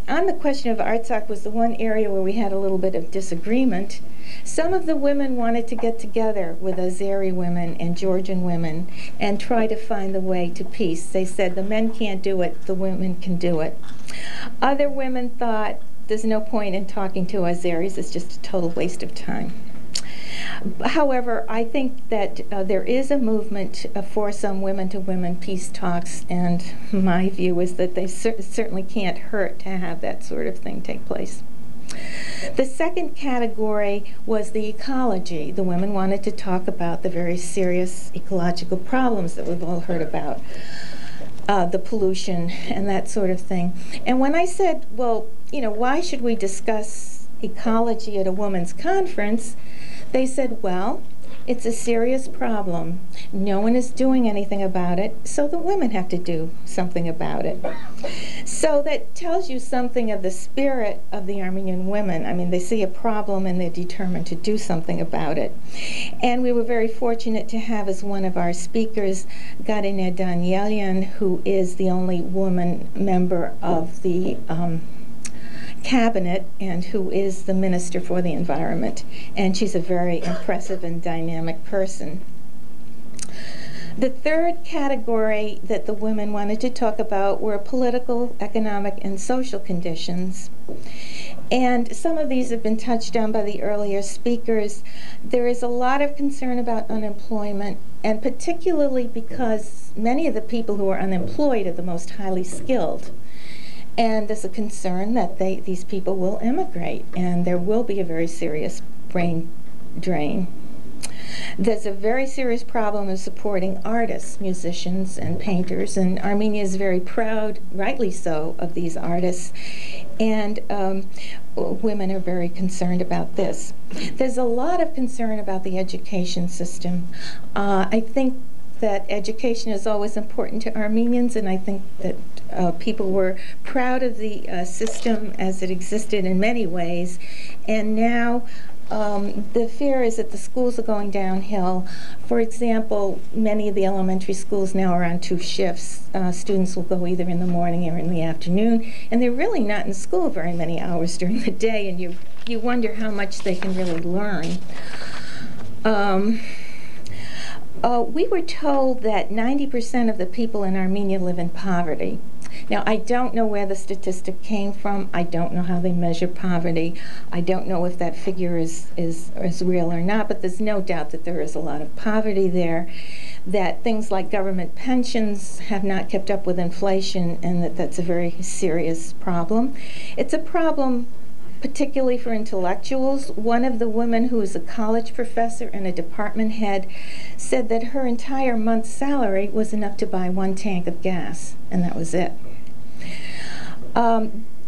on the question of Artsakh was the one area where we had a little bit of disagreement. Some of the women wanted to get together with Azeri women and Georgian women and try to find the way to peace. They said the men can't do it, the women can do it. Other women thought there's no point in talking to Azeris, it's just a total waste of time. However, I think that there is a movement for some women-to-women peace talks, and my view is that they certainly can't hurt to have that sort of thing take place. The second category was the ecology. The women wanted to talk about the very serious ecological problems that we've all heard about, the pollution and that sort of thing. And when I said, well, you know, why should we discuss ecology at a women's conference? They said, well, it's a serious problem. No one is doing anything about it, so the women have to do something about it. So that tells you something of the spirit of the Armenian women. I mean, they see a problem and they're determined to do something about it. And we were very fortunate to have as one of our speakers Merguerian Danielian, who is the only woman member of the cabinet and who is the Minister for the Environment. And she's a very impressive and dynamic person. The third category that the women wanted to talk about were political, economic, and social conditions. And some of these have been touched on by the earlier speakers. There is a lot of concern about unemployment, and particularly because many of the people who are unemployed are the most highly skilled. And there's a concern that these people will immigrate, and there will be a very serious brain drain. There's a very serious problem of supporting artists, musicians, and painters, and Armenia is very proud, rightly so, of these artists, and women are very concerned about this. There's a lot of concern about the education system. I think that education is always important to Armenians, and I think that people were proud of the system as it existed in many ways, and now the fear is that the schools are going downhill. For example, many of the elementary schools now are on 2 shifts. Students will go either in the morning or in the afternoon, and they're really not in school very many hours during the day, and you wonder how much they can really learn. We were told that 90% of the people in Armenia live in poverty. Now, I don't know where the statistic came from. I don't know how they measure poverty. I don't know if that figure is real or not, but there's no doubt that there is a lot of poverty there, that things like government pensions have not kept up with inflation, and that's a very serious problem. It's a problem particularly for intellectuals. One of the women who is a college professor and a department head said that her entire month's salary was enough to buy 1 tank of gas, and that was it.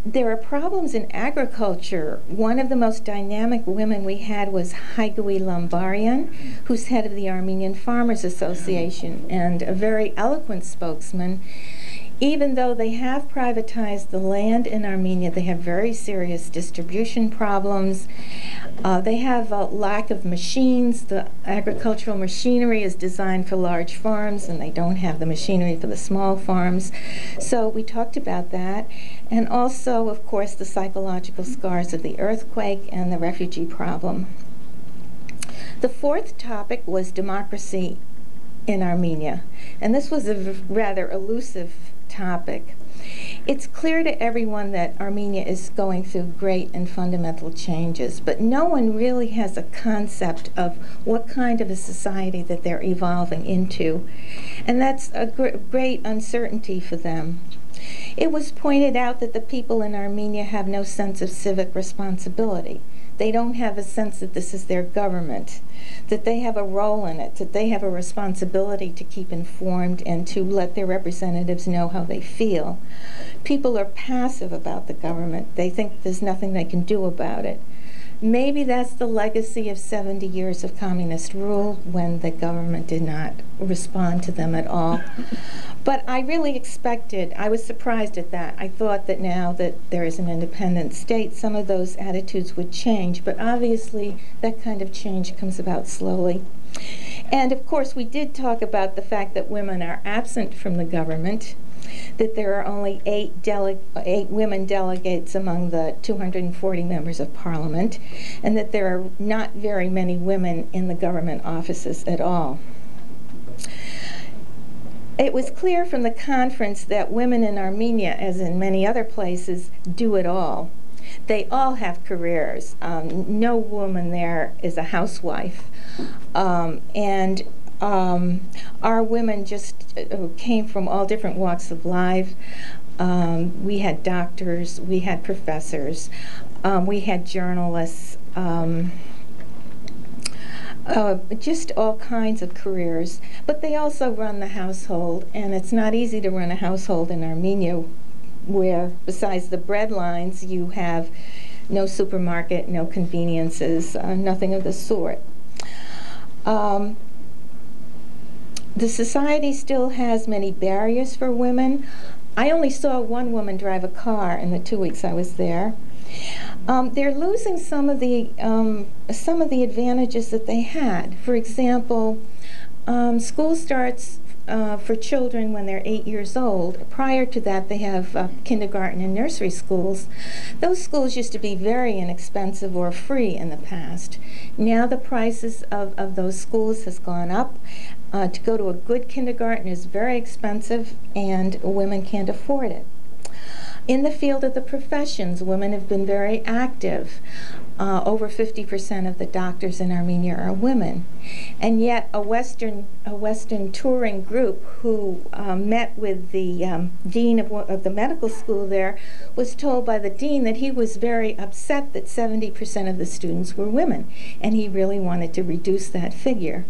There are problems in agriculture. One of the most dynamic women we had was Merguerian, who's head of the Armenian Farmers Association and a very eloquent spokesman. Even though they have privatized the land in Armenia, they have very serious distribution problems. They have a lack of machines. The agricultural machinery is designed for large farms, and they don't have the machinery for the small farms. So we talked about that. And also, of course, the psychological scars of the earthquake and the refugee problem. The fourth topic was democracy in Armenia. And this was a rather elusive topic. It's clear to everyone that Armenia is going through great and fundamental changes, but no one really has a concept of what kind of a society that they're evolving into, and that's a great uncertainty for them. It was pointed out that the people in Armenia have no sense of civic responsibility. They don't have a sense that this is their government, that they have a role in it, that they have a responsibility to keep informed and to let their representatives know how they feel. People are passive about the government. They think there's nothing they can do about it. Maybe that's the legacy of 70 years of communist rule when the government did not respond to them at all. But I really expected, I was surprised at that. I thought that now that there is an independent state, some of those attitudes would change, but obviously that kind of change comes about slowly. And of course, we did talk about the fact that women are absent from the government, that there are only 8 women delegates among the 240 members of parliament, and that there are not very many women in the government offices at all. It was clear from the conference that women in Armenia, as in many other places, do it all. They all have careers. No woman there is a housewife. Our women just came from all different walks of life. We had doctors, we had professors, we had journalists, just all kinds of careers. But they also run the household, and it's not easy to run a household in Armenia where, besides the bread lines, you have no supermarket, no conveniences, nothing of the sort. The society still has many barriers for women. I only saw one woman drive a car in the 2 weeks I was there. They're losing some of the advantages that they had. For example, school starts for children when they're 8 years old. Prior to that, they have kindergarten and nursery schools. Those schools used to be very inexpensive or free in the past. Now the prices of those schools has gone up. To go to a good kindergarten is very expensive, and women can't afford it. In the field of the professions, women have been very active. Over 50% of the doctors in Armenia are women. And yet a Western touring group who met with the dean of the medical school there was told by the dean that he was very upset that 70% of the students were women, and he really wanted to reduce that figure.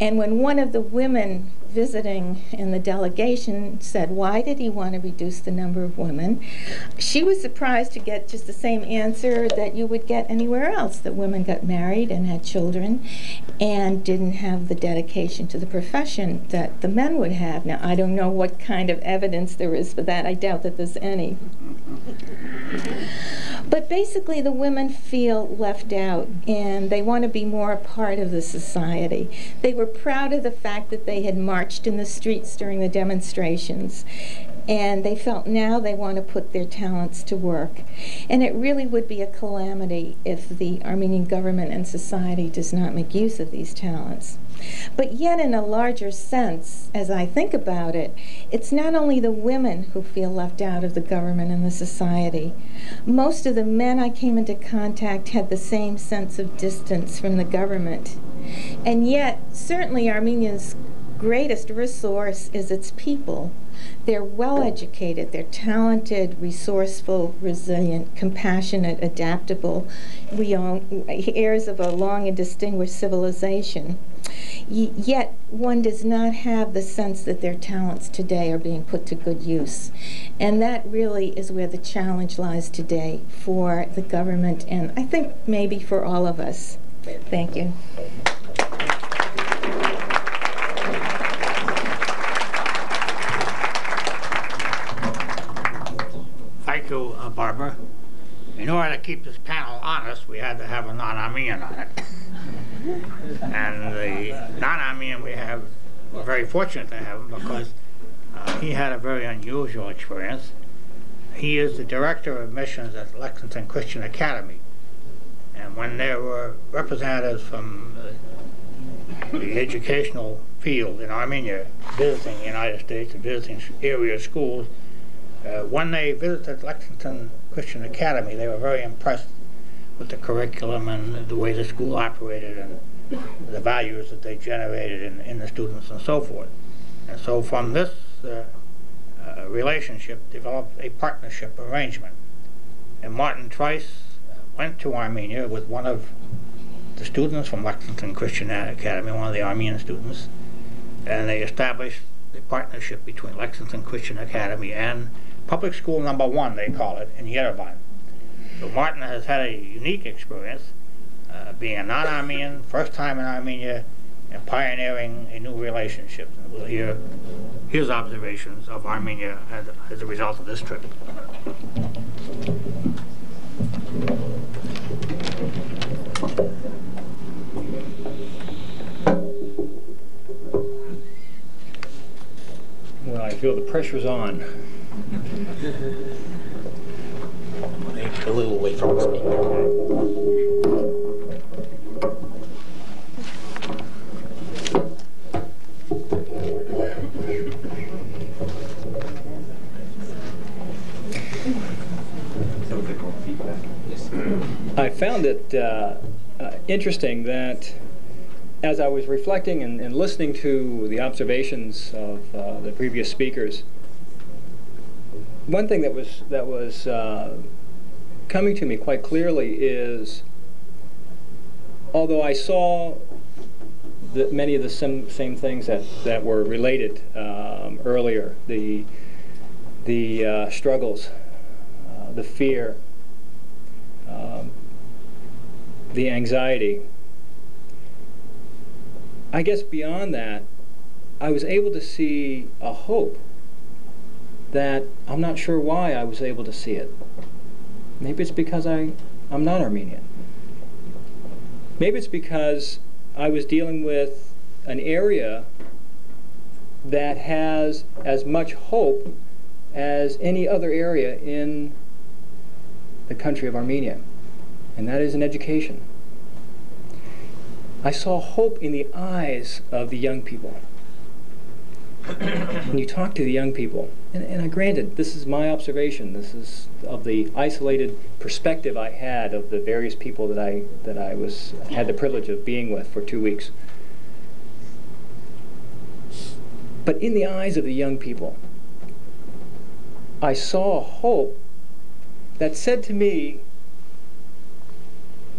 And when one of the women visiting in the delegation said, why did he want to reduce the number of women, she was surprised to get just the same answer that you would get anywhere else, that women got married and had children and didn't have the dedication to the profession that the men would have. Now, I don't know what kind of evidence there is for that. I doubt that there's any. But basically, the women feel left out, and they want to be more a part of the society. They were proud of the fact that they had marched in the streets during the demonstrations, and they felt now they want to put their talents to work. And it really would be a calamity if the Armenian government and society does not make use of these talents. But yet, in a larger sense, as I think about it, it's not only the women who feel left out of the government and the society. Most of the men I came into contact had the same sense of distance from the government. And yet, certainly Armenia's greatest resource is its people. They're well educated, they're talented, resourceful, resilient, compassionate, adaptable. We are heirs of a long and distinguished civilization. Yet one does not have the sense that their talents today are being put to good use. And that really is where the challenge lies today for the government, and I think maybe for all of us. Thank you. Thank you, Barbara. In order to keep this panel honest, we had to have a non-Armenian on it. And the non-Armenian we're very fortunate to have him because he had a very unusual experience. He is the director of missions at Lexington Christian Academy. And when there were representatives from the educational field in Armenia visiting the United States and visiting area schools, when they visited Lexington Christian Academy, they were very impressed with the curriculum and the way the school operated and the values that they generated in the students and so forth. And so from this relationship developed a partnership arrangement. And Martin Trice went to Armenia with one of the students from Lexington Christian Academy, one of the Armenian students, and they established a partnership between Lexington Christian Academy and Public School Number 1, they call it, in Yerevan. So Martin has had a unique experience being a non-Armenian, first time in Armenia, and pioneering a new relationship. And we'll hear his observations of Armenia as a result of this trip. Well, I feel the pressure's on. A little away from the speaker. I found it interesting that as I was reflecting and listening to the observations of the previous speakers, one thing that was coming to me quite clearly is, although I saw many of the same things that were related earlier, the struggles, the fear, the anxiety, I guess beyond that, I was able to see a hope that I'm not sure why I was able to see it. Maybe it's because I'm not Armenian. Maybe it's because I was dealing with an area that has as much hope as any other area in the country of Armenia, and that is in education. I saw hope in the eyes of the young people. When you talk to the young people, and granted, this is my observation, this is of the isolated perspective I had of the various people that I had the privilege of being with for 2 weeks. But in the eyes of the young people, I saw hope that said to me,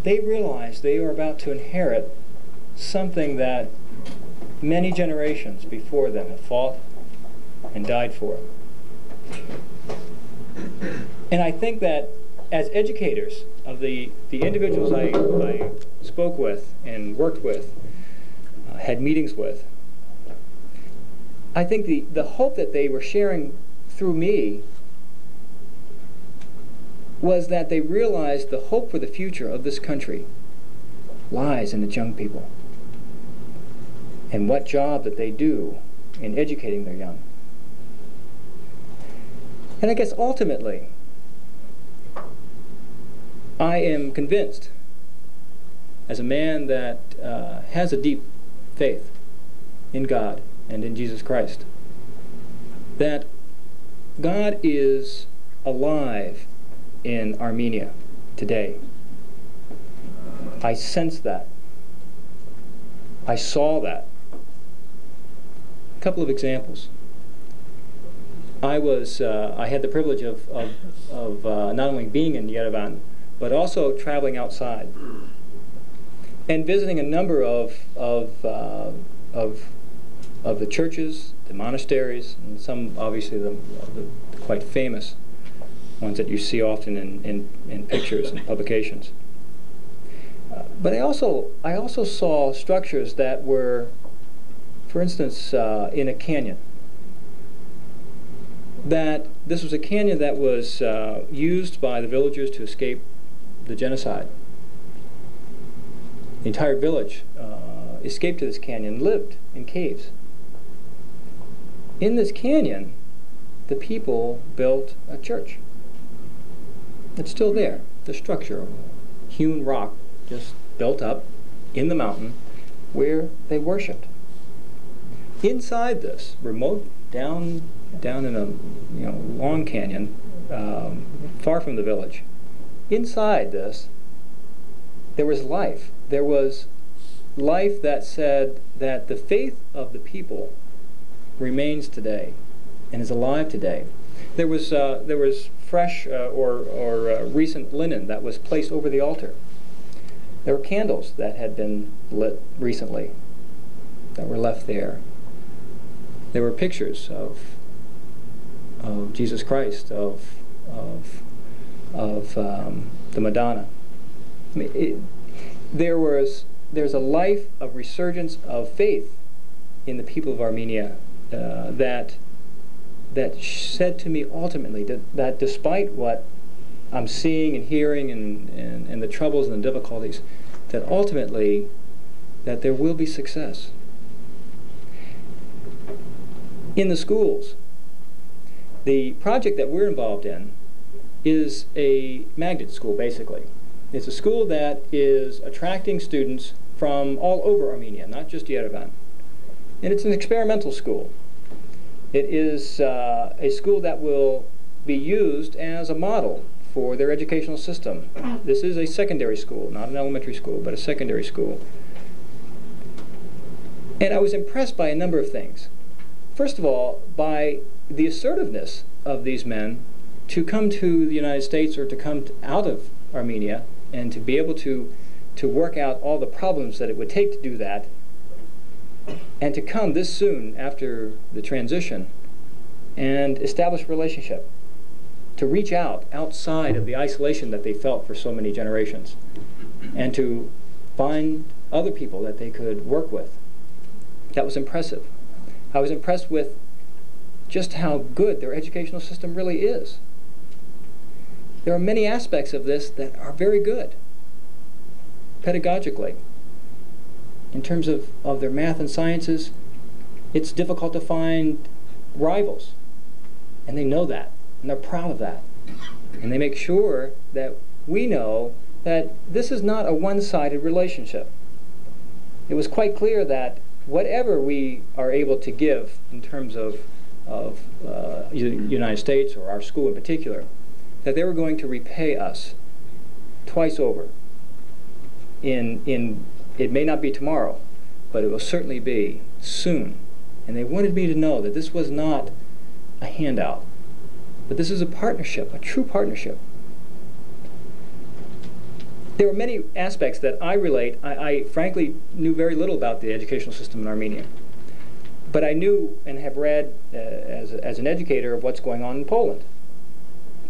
they realized they were about to inherit something that many generations before them have fought and died for. And I think that as educators of the individuals I spoke with and worked with, had meetings with, I think the hope that they were sharing through me was that they realized the hope for the future of this country lies in its young people and what job that they do in educating their young. And I guess ultimately, I am convinced, as a man that has a deep faith in God and in Jesus Christ, that God is alive in Armenia today. I sense that. I saw that. A couple of examples. I had the privilege of not only being in Yerevan, but also traveling outside and visiting a number of the churches, the monasteries, and some obviously the quite famous ones that you see often in pictures and publications. But I also saw structures that were, for instance, in a canyon. That this was a canyon that was used by the villagers to escape the genocide. The entire village escaped to this canyon and lived in caves. In this canyon, the people built a church. It's still there. The structure of hewn rock just built up in the mountain where they worshipped. Inside this, remote down in a long canyon, far from the village, inside this, there was life. There was life that said that the faith of the people remains today and is alive today. There was fresh or recent linen that was placed over the altar. There were candles that had been lit recently that were left there. There were pictures of Jesus Christ, of the Madonna. I mean, there's a life of resurgence of faith in the people of Armenia that said to me ultimately that despite what I'm seeing and hearing and the troubles and the difficulties, that ultimately that there will be success. In the schools, the project that we're involved in is a magnet school, basically. It's a school that is attracting students from all over Armenia, not just Yerevan. And it's an experimental school. It is a school that will be used as a model for their educational system. This is a secondary school, not an elementary school, but a secondary school. And I was impressed by a number of things. First of all, by the assertiveness of these men to come to the United States or to come out of Armenia and to be able to work out all the problems that it would take to do that, and to come this soon after the transition and establish a relationship, to reach out outside of the isolation that they felt for so many generations, and to find other people that they could work with. That was impressive. I was impressed with just how good their educational system really is. There are many aspects of this that are very good, pedagogically. In terms of their math and sciences, It's difficult to find rivals, and they know that, and they're proud of that. And they make sure that we know that this is not a one-sided relationship. It was quite clear that whatever we are able to give in terms of the United States, or our school in particular, that they were going to repay us twice over. It may not be tomorrow, but it will certainly be soon. And they wanted me to know that this was not a handout, but this is a partnership, a true partnership. There were many aspects that I relate. I frankly knew very little about the educational system in Armenia. But I knew and have read as an educator of what's going on in Poland.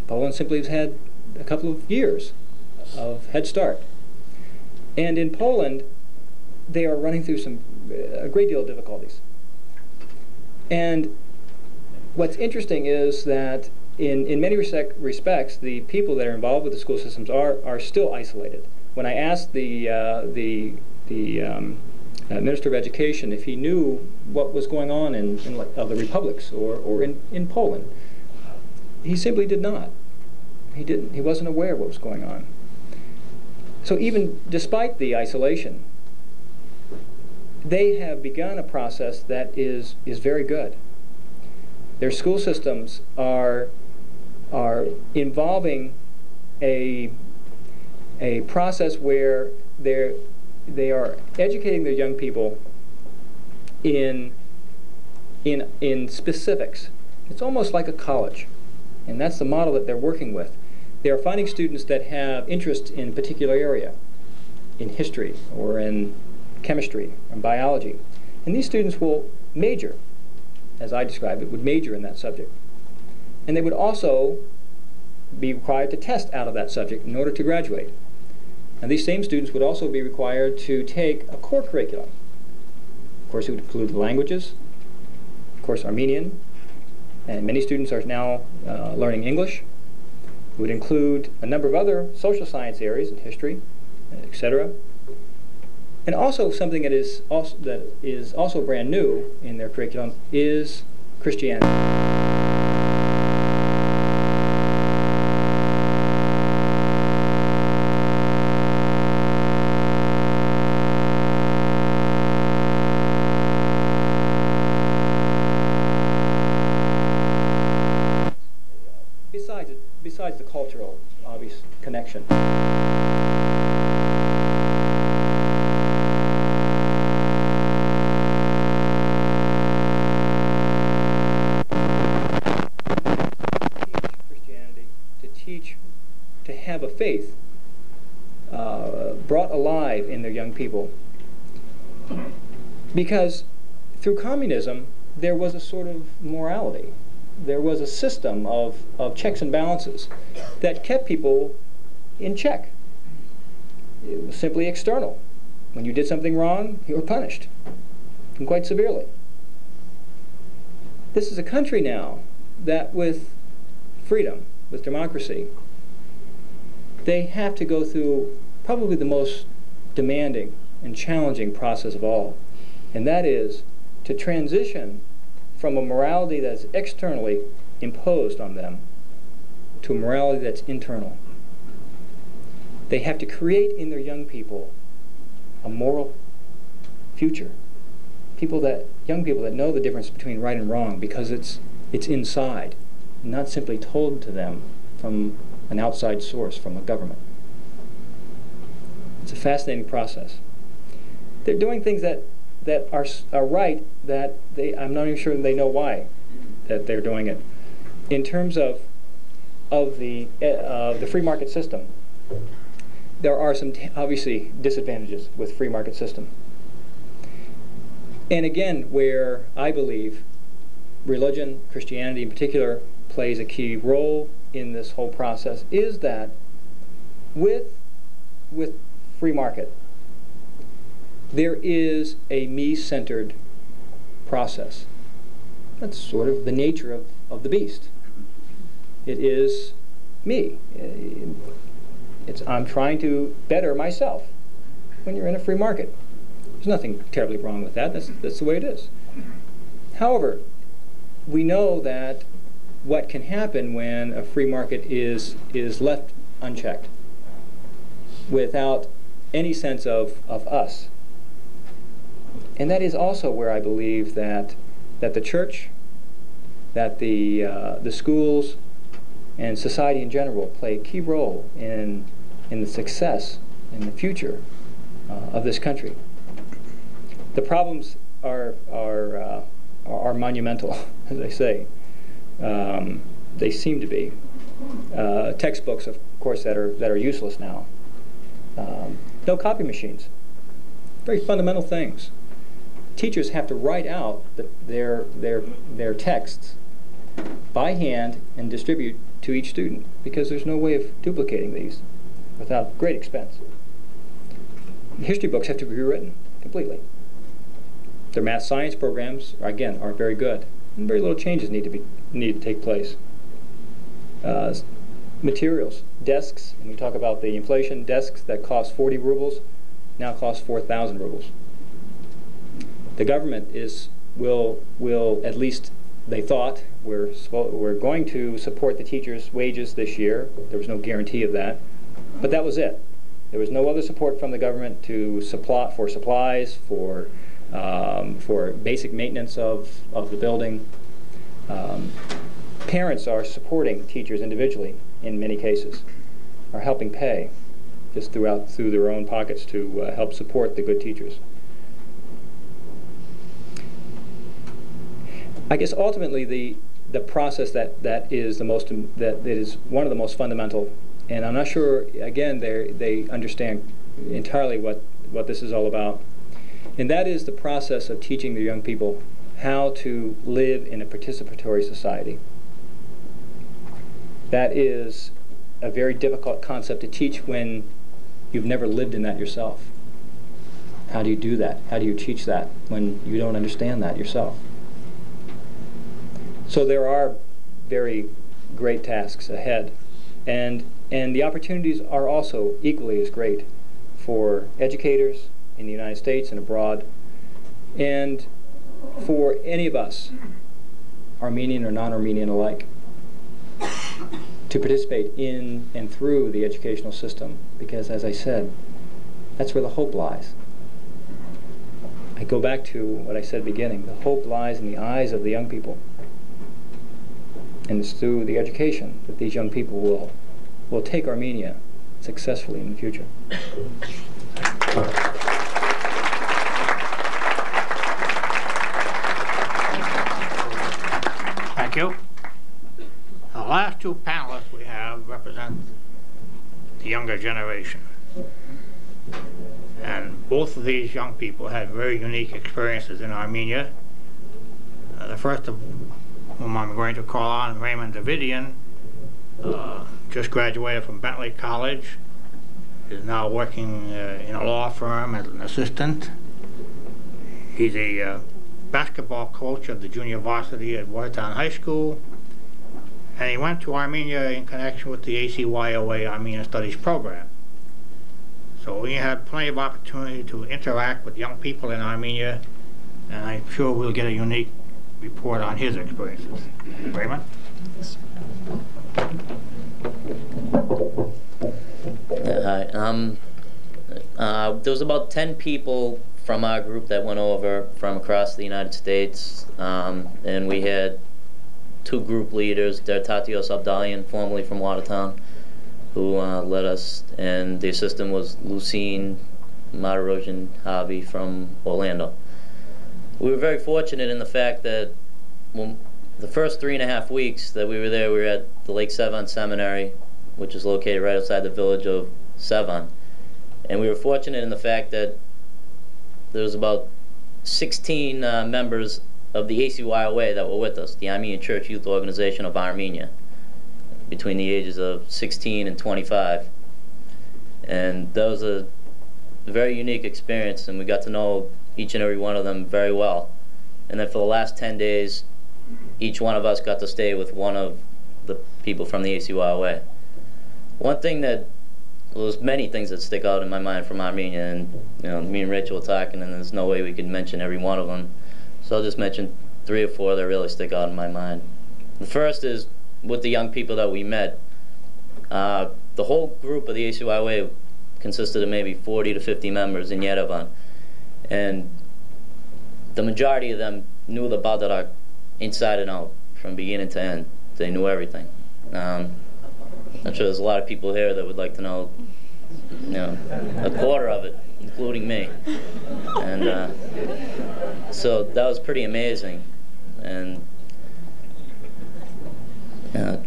Poland simply has had a couple of years of head start. And in Poland, they are running through a great deal of difficulties. And what's interesting is that in many respects, the people that are involved with the school systems are still isolated. When I asked the Minister of Education if he knew what was going on in other republics or in Poland, he simply did not. He didn't. He wasn't aware of what was going on. So even despite the isolation, they have begun a process that is very good. Their school systems are involving a process where they are educating their young people in specifics. It's almost like a college, and that's the model that they're working with. They are finding students that have interest in a particular area, in history or in chemistry or biology, and these students will major, as I described it, would major in that subject. And they would also be required to test out of that subject in order to graduate. And these same students would also be required to take a core curriculum. Of course, it would include the languages, of course, Armenian, and many students are now learning English. It would include a number of other social science areas in history, etc. And also something that is also brand new in their curriculum is Christianity. Besides the cultural obvious connection. Christianity, to have a faith brought alive in their young people. Because through communism, there was a sort of morality. There was a system of checks and balances that kept people in check. It was simply external. When you did something wrong, you were punished, and quite severely. This is a country now that with freedom, with democracy, they have to go through probably the most demanding and challenging process of all, and that is to transition from a morality that's externally imposed on them to a morality that's internal. They have to create in their young people a moral future. Young people that know the difference between right and wrong because it's inside, not simply told to them from an outside source, from a government. It's a fascinating process. They're doing things that are right, that I'm not even sure they know why that they're doing it. In terms of the free market system, there are some obviously disadvantages with free market system. And again, where I believe religion, Christianity in particular, plays a key role in this whole process is that with free market, there is a me-centered process. That's sort of the nature of the beast. It is me. I'm trying to better myself when you're in a free market. There's nothing terribly wrong with that. That's the way it is. However, we know that what can happen when a free market is left unchecked without any sense of us. And that is also where I believe that the church, that the schools, and society in general play a key role in the success and the future of this country. The problems are monumental, as I say. They seem to be. Textbooks, of course, that are useless now. No copy machines. Very fundamental things. Teachers have to write out their texts by hand and distribute to each student, because there's no way of duplicating these without great expense. History books have to be rewritten completely. Their math science programs, again, aren't very good, and very little changes need to take place. Materials, desks, and we talk about the inflation. Desks that cost 40 rubles now cost 4,000 rubles. The government will at least, they thought, we're going to support the teachers' wages this year. There was no guarantee of that, but that was it. There was no other support from the government to for supplies, for basic maintenance of the building. Parents are supporting teachers individually in many cases, are helping pay just through their own pockets to help support the good teachers. I guess ultimately the process that is one of the most fundamental, and I'm not sure again they understand entirely what this is all about, and that is the process of teaching the young people how to live in a participatory society. That is a very difficult concept to teach when you've never lived in that yourself. How do you do that? How do you teach that when you don't understand that yourself? So there are very great tasks ahead, and the opportunities are also equally as great for educators in the United States and abroad, and for any of us, Armenian or non-Armenian alike, to participate in and through the educational system, because as I said, that's where the hope lies. I go back to what I said at the beginning. The hope lies in the eyes of the young people. And it's through the education that these young people will take Armenia successfully in the future. Thank you. The last two panelists we have represent the younger generation. And both of these young people had very unique experiences in Armenia. The first of whom I'm going to call on, Raymond Davidian, just graduated from Bentley College, is now working in a law firm as an assistant. He's a basketball coach of the junior varsity at Watertown High School, and he went to Armenia in connection with the ACYOA Armenian Studies program. So we had plenty of opportunity to interact with young people in Armenia, and I'm sure we'll get a unique report on his experiences. Raymond? Hi. There was about 10 people from our group that went over from across the United States, and we had two group leaders, Dertatios Abdalian, formerly from Watertown, who led us, and the assistant was Lucine Matarosian Javi from Orlando. We were very fortunate in the fact that the first 3.5 weeks that we were there, we were at the Lake Sevan Seminary, which is located right outside the village of Sevan. And we were fortunate in the fact that there was about 16 members of the ACYOA that were with us, the Armenian Church Youth Organization of Armenia, between the ages of 16 and 25. And that was a very unique experience, and we got to know each and every one of them very well. And then for the last 10 days, each one of us got to stay with one of the people from the ACYOA. One thing that, well, there's many things that stick out in my mind from Armenia, and me and Rachel were talking, and there's no way we could mention every one of them. So I'll just mention 3 or 4 that really stick out in my mind. The first is with the young people that we met. The whole group of the ACYA consisted of maybe 40 to 50 members in Yerevan, and the majority of them knew the Baldarak inside and out, from beginning to end. They knew everything. I'm sure there's a lot of people here that would like to know, a quarter of it, including me. And so that was pretty amazing. And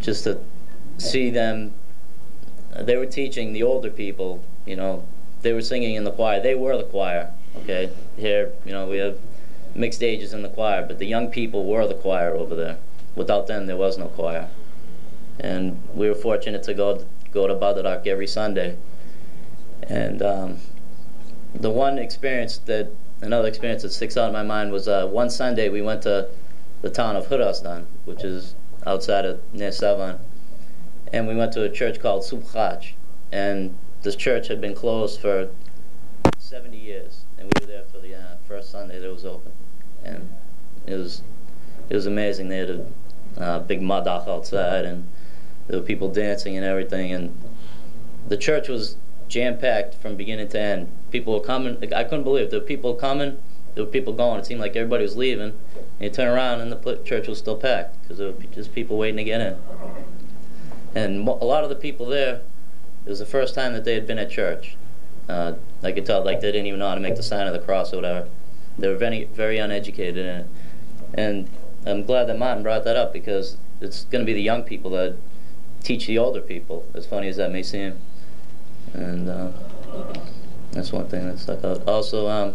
just to see them, they were teaching the older people, they were singing in the choir. They were the choir, okay? Here, we have mixed ages in the choir, but the young people were the choir over there. Without them, there was no choir. And we were fortunate to go to Baldarak every Sunday. And another experience that sticks out in my mind was one Sunday we went to the town of Hurasdan, which is outside of near Sevan, and we went to a church called Subkhach, and this church had been closed for 70 years, and we were there for the first Sunday that it was open, and it was amazing. They had a big madach outside, and there were people dancing and everything, and the church was jam-packed from beginning to end. People were coming. I couldn't believe it. There were people coming, there were people going. It seemed like everybody was leaving, and you turn around and the church was still packed because there were just people waiting to get in. And a lot of the people there, it was the first time that they had been at church. I could tell, like, they didn't even know how to make the sign of the cross or whatever. They were very, very uneducated in it. And I'm glad that Martin brought that up, because it's going to be the young people that teach the older people, as funny as that may seem. And that's one thing that stuck out. Also,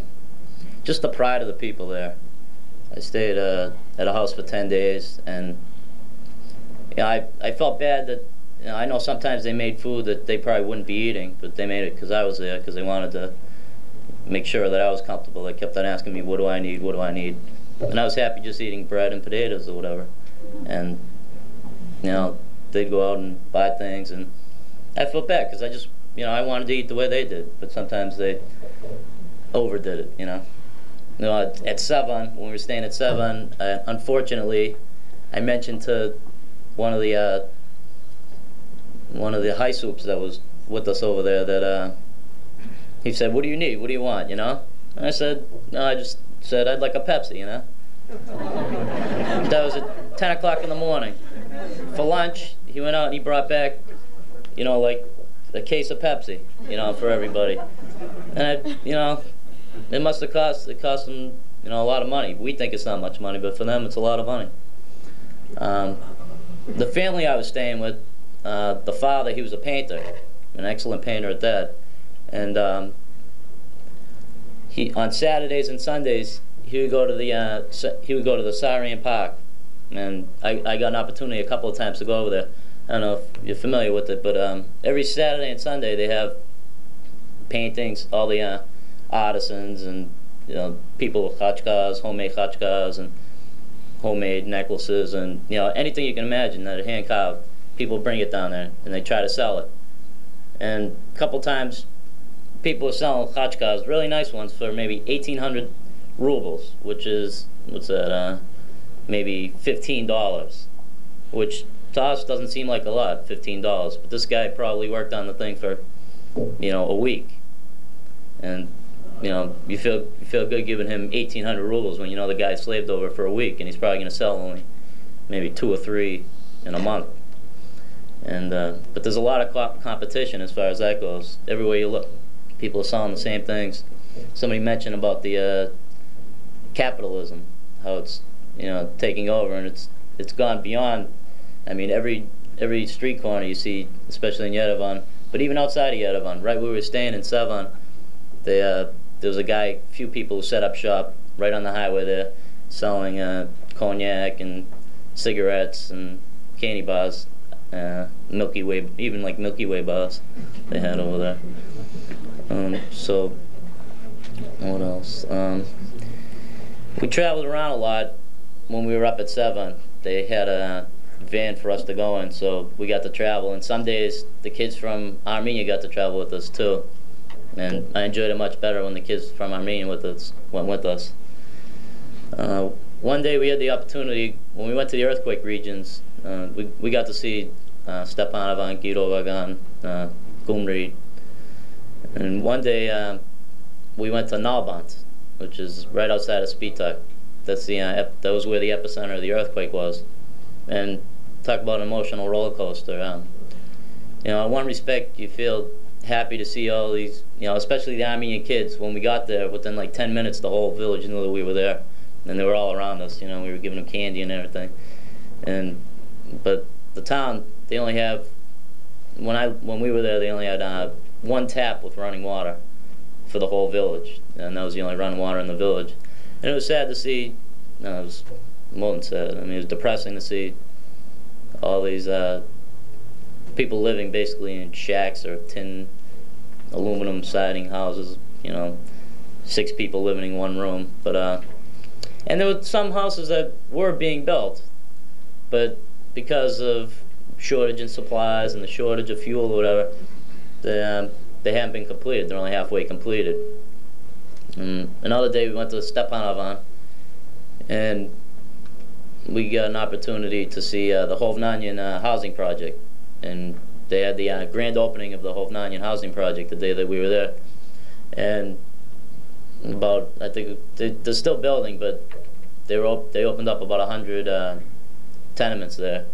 just the pride of the people there. I stayed at a house for 10 days, and I felt bad that, I know sometimes they made food that they probably wouldn't be eating, but they made it because I was there, because they wanted to make sure that I was comfortable. They kept on asking me, what do I need, what do I need? And I was happy just eating bread and potatoes or whatever. And, they'd go out and buy things, and I felt bad because I just, I wanted to eat the way they did, but sometimes they overdid it, at Sevan, when we were staying at Sevan, unfortunately, I mentioned to one of the high soups that was with us over there that he said, "What do you need? What do you want?" And I said, "No, I just said I'd like a Pepsi." That was at 10 o'clock in the morning. For lunch, he went out and he brought back, like a case of Pepsi, for everybody. And it must have cost them, a lot of money. We think it's not much money, but for them, it's a lot of money. The family I was staying with, the father, he was a painter, an excellent painter at that. And on Saturdays and Sundays, he would go to the Syrian Park, and I got an opportunity a couple of times to go over there. I don't know if you're familiar with it, but every Saturday and Sunday they have paintings, all the artisans and people with khachkas, homemade khachkas, and homemade necklaces, and anything you can imagine that are hand carved. People bring it down there and they try to sell it. And a couple times, people are selling khachkas, really nice ones, for maybe 1,800 rubles, which is maybe $15, which to us doesn't seem like a lot, $15. But this guy probably worked on the thing for a week, and you feel good giving him 1,800 rubles when the guy slaved over for a week, and he's probably going to sell only maybe 2 or 3 in a month. And but there's a lot of competition as far as that goes. Everywhere you look, people are selling the same things. Somebody mentioned about the capitalism, how it's taking over, and it's gone beyond. I mean, every street corner you see, especially in Yerevan, but even outside of Yerevan, right where we were staying in Sevan, there was a few people who set up shop right on the highway there, selling cognac and cigarettes and candy bars, Milky Way, even like Milky Way bars they had over there. So what else? We traveled around a lot when we were up at Sevan. They had a van for us to go in, so we got to travel, and some days the kids from Armenia got to travel with us too, and I enjoyed it much better when the kids from Armenia went with us. one day we had the opportunity, when we went to the earthquake regions, we got to see Stepanovan, Girovagan, Gumri. And one day we went to Nalbant, which is right outside of Spitak. That's that was where the epicenter of the earthquake was. And talk about an emotional roller coaster. You know, in one respect, you feel happy to see all these, you know, especially the Armenian kids. When we got there, within like 10 minutes, the whole village knew that we were there. And they were all around us, you know, we were giving them candy and everything. But the town, they only have, when we were there, they only had one tap with running water for the whole village. And that was the only running water in the village. And it was sad to see, no, it was more than sad. I mean, it was depressing to see all these people living basically in shacks or tin, aluminum siding houses, you know, 6 people living in one room. But and there were some houses that were being built, but because of shortage in supplies and the shortage of fuel or whatever, they haven't been completed. They're only halfway completed. And another day we went to Stepanovan, and we got an opportunity to see the Onanian housing project. And they had the grand opening of the Onanian housing project the day that we were there. And about, I think, they're still building, but they opened up about 100 tenements there.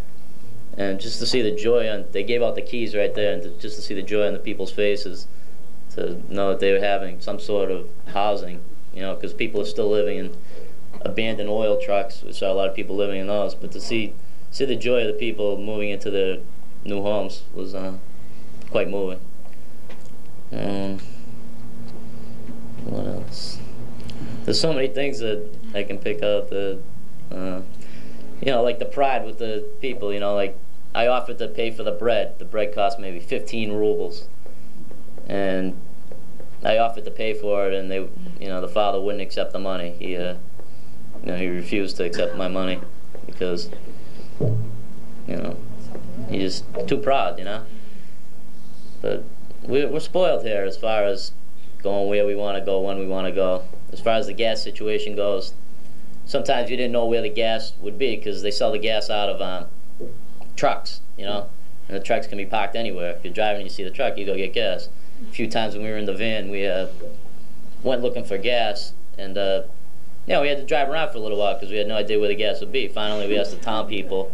And just to see the joy they gave out the keys right there, and just to see the joy on the people's faces, to know that they were having some sort of housing, you know, because people are still living in abandoned oil trucks. We saw a lot of people living in those, but to see the joy of the people moving into their new homes was quite moving. What else? There's so many things that I can pick out that, you know, like the pride with the people, you know, like I offered to pay for the bread. The bread cost maybe 15 rubles. And I offered to pay for it, and they, you know, the father wouldn't accept the money. He, you know, he refused to accept my money because, you know, he's just too proud, you know. But we're spoiled here as far as going where we want to go, when we want to go. As far as the gas situation goes, sometimes you didn't know where the gas would be because they sell the gas out of trucks, you know, and the trucks can be parked anywhere. If you're driving and you see the truck, you go get gas. A few times when we were in the van, we went looking for gas, and you know, we had to drive around for a little while because we had no idea where the gas would be. Finally, we asked the town people,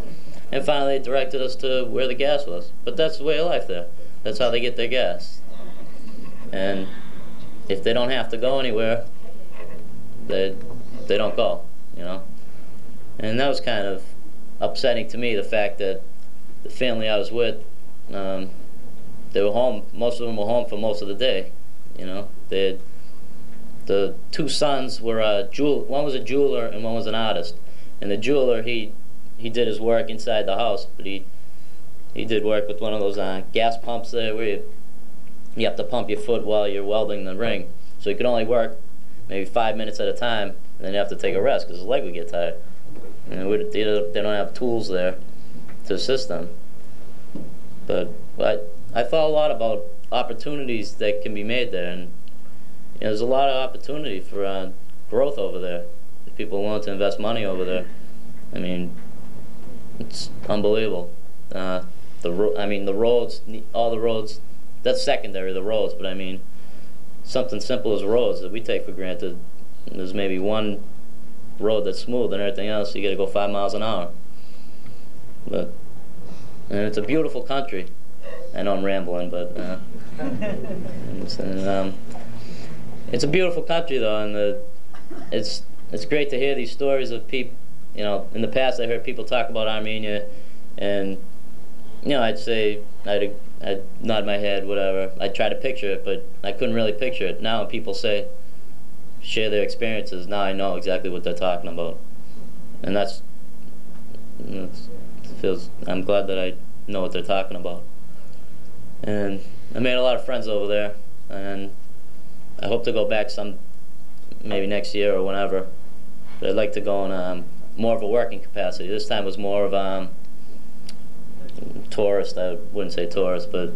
and finally they directed us to where the gas was. But that's the way of life there. That's how they get their gas. And if they don't have to go anywhere, they don't go, you know. And that was kind of upsetting to me, the fact that the family I was with, they were home, most of them were home for most of the day, you know. The 2 sons were one was a jeweler and one was an artist. And the jeweler, he did his work inside the house, but he did work with one of those gas pumps there where you have to pump your foot while you're welding the ring. So he could only work maybe 5 minutes at a time, and then you have to take a rest because his leg would get tired. And they don't have tools there to assist them. But I thought a lot about opportunities that can be made there, and you know, there's a lot of opportunity for growth over there. If people want to invest money over there, I mean, it's unbelievable. I mean, the roads, all the roads, that's secondary, the roads, but I mean, something simple as roads that we take for granted. There's maybe one road that's smooth and everything else, you got to go 5 miles an hour. And it's a beautiful country. I know I'm rambling, but it's a beautiful country though, and it's great to hear these stories of people. You know, in the past I heard people talk about Armenia, and you know, I'd nod my head, whatever. I'd try to picture it, but I couldn't really picture it. Now when people share their experiences, now I know exactly what they're talking about, and I'm glad that I know what they're talking about. And I made a lot of friends over there, and I hope to go back maybe next year or whenever. But I'd like to go in more of a working capacity. This time was more of tourist. I wouldn't say tourist, but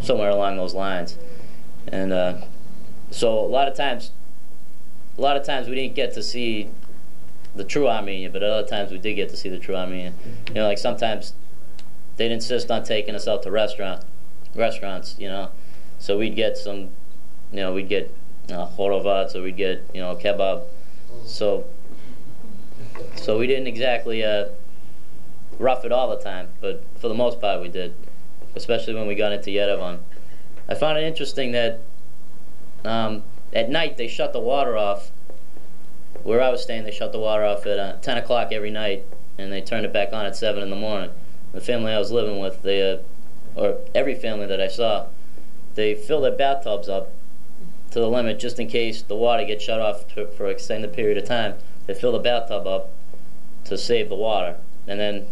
somewhere along those lines. And so a lot of times we didn't get to see the true Armenian, but at other times we did get to see the true Armenian. You know, like sometimes they'd insist on taking us out to restaurants, you know. So we'd get some, you know, we'd get horovat, so we'd get, you know, kebab. So we didn't exactly rough it all the time, but for the most part we did, especially when we got into Yerevan. I found it interesting that at night they shut the water off. Where I was staying, they shut the water off at 10 o'clock every night, and they turned it back on at 7 in the morning. The family I was living with, they, or every family that I saw, they fill their bathtubs up to the limit just in case the water gets shut off for an extended period of time. They fill the bathtub up to save the water, and then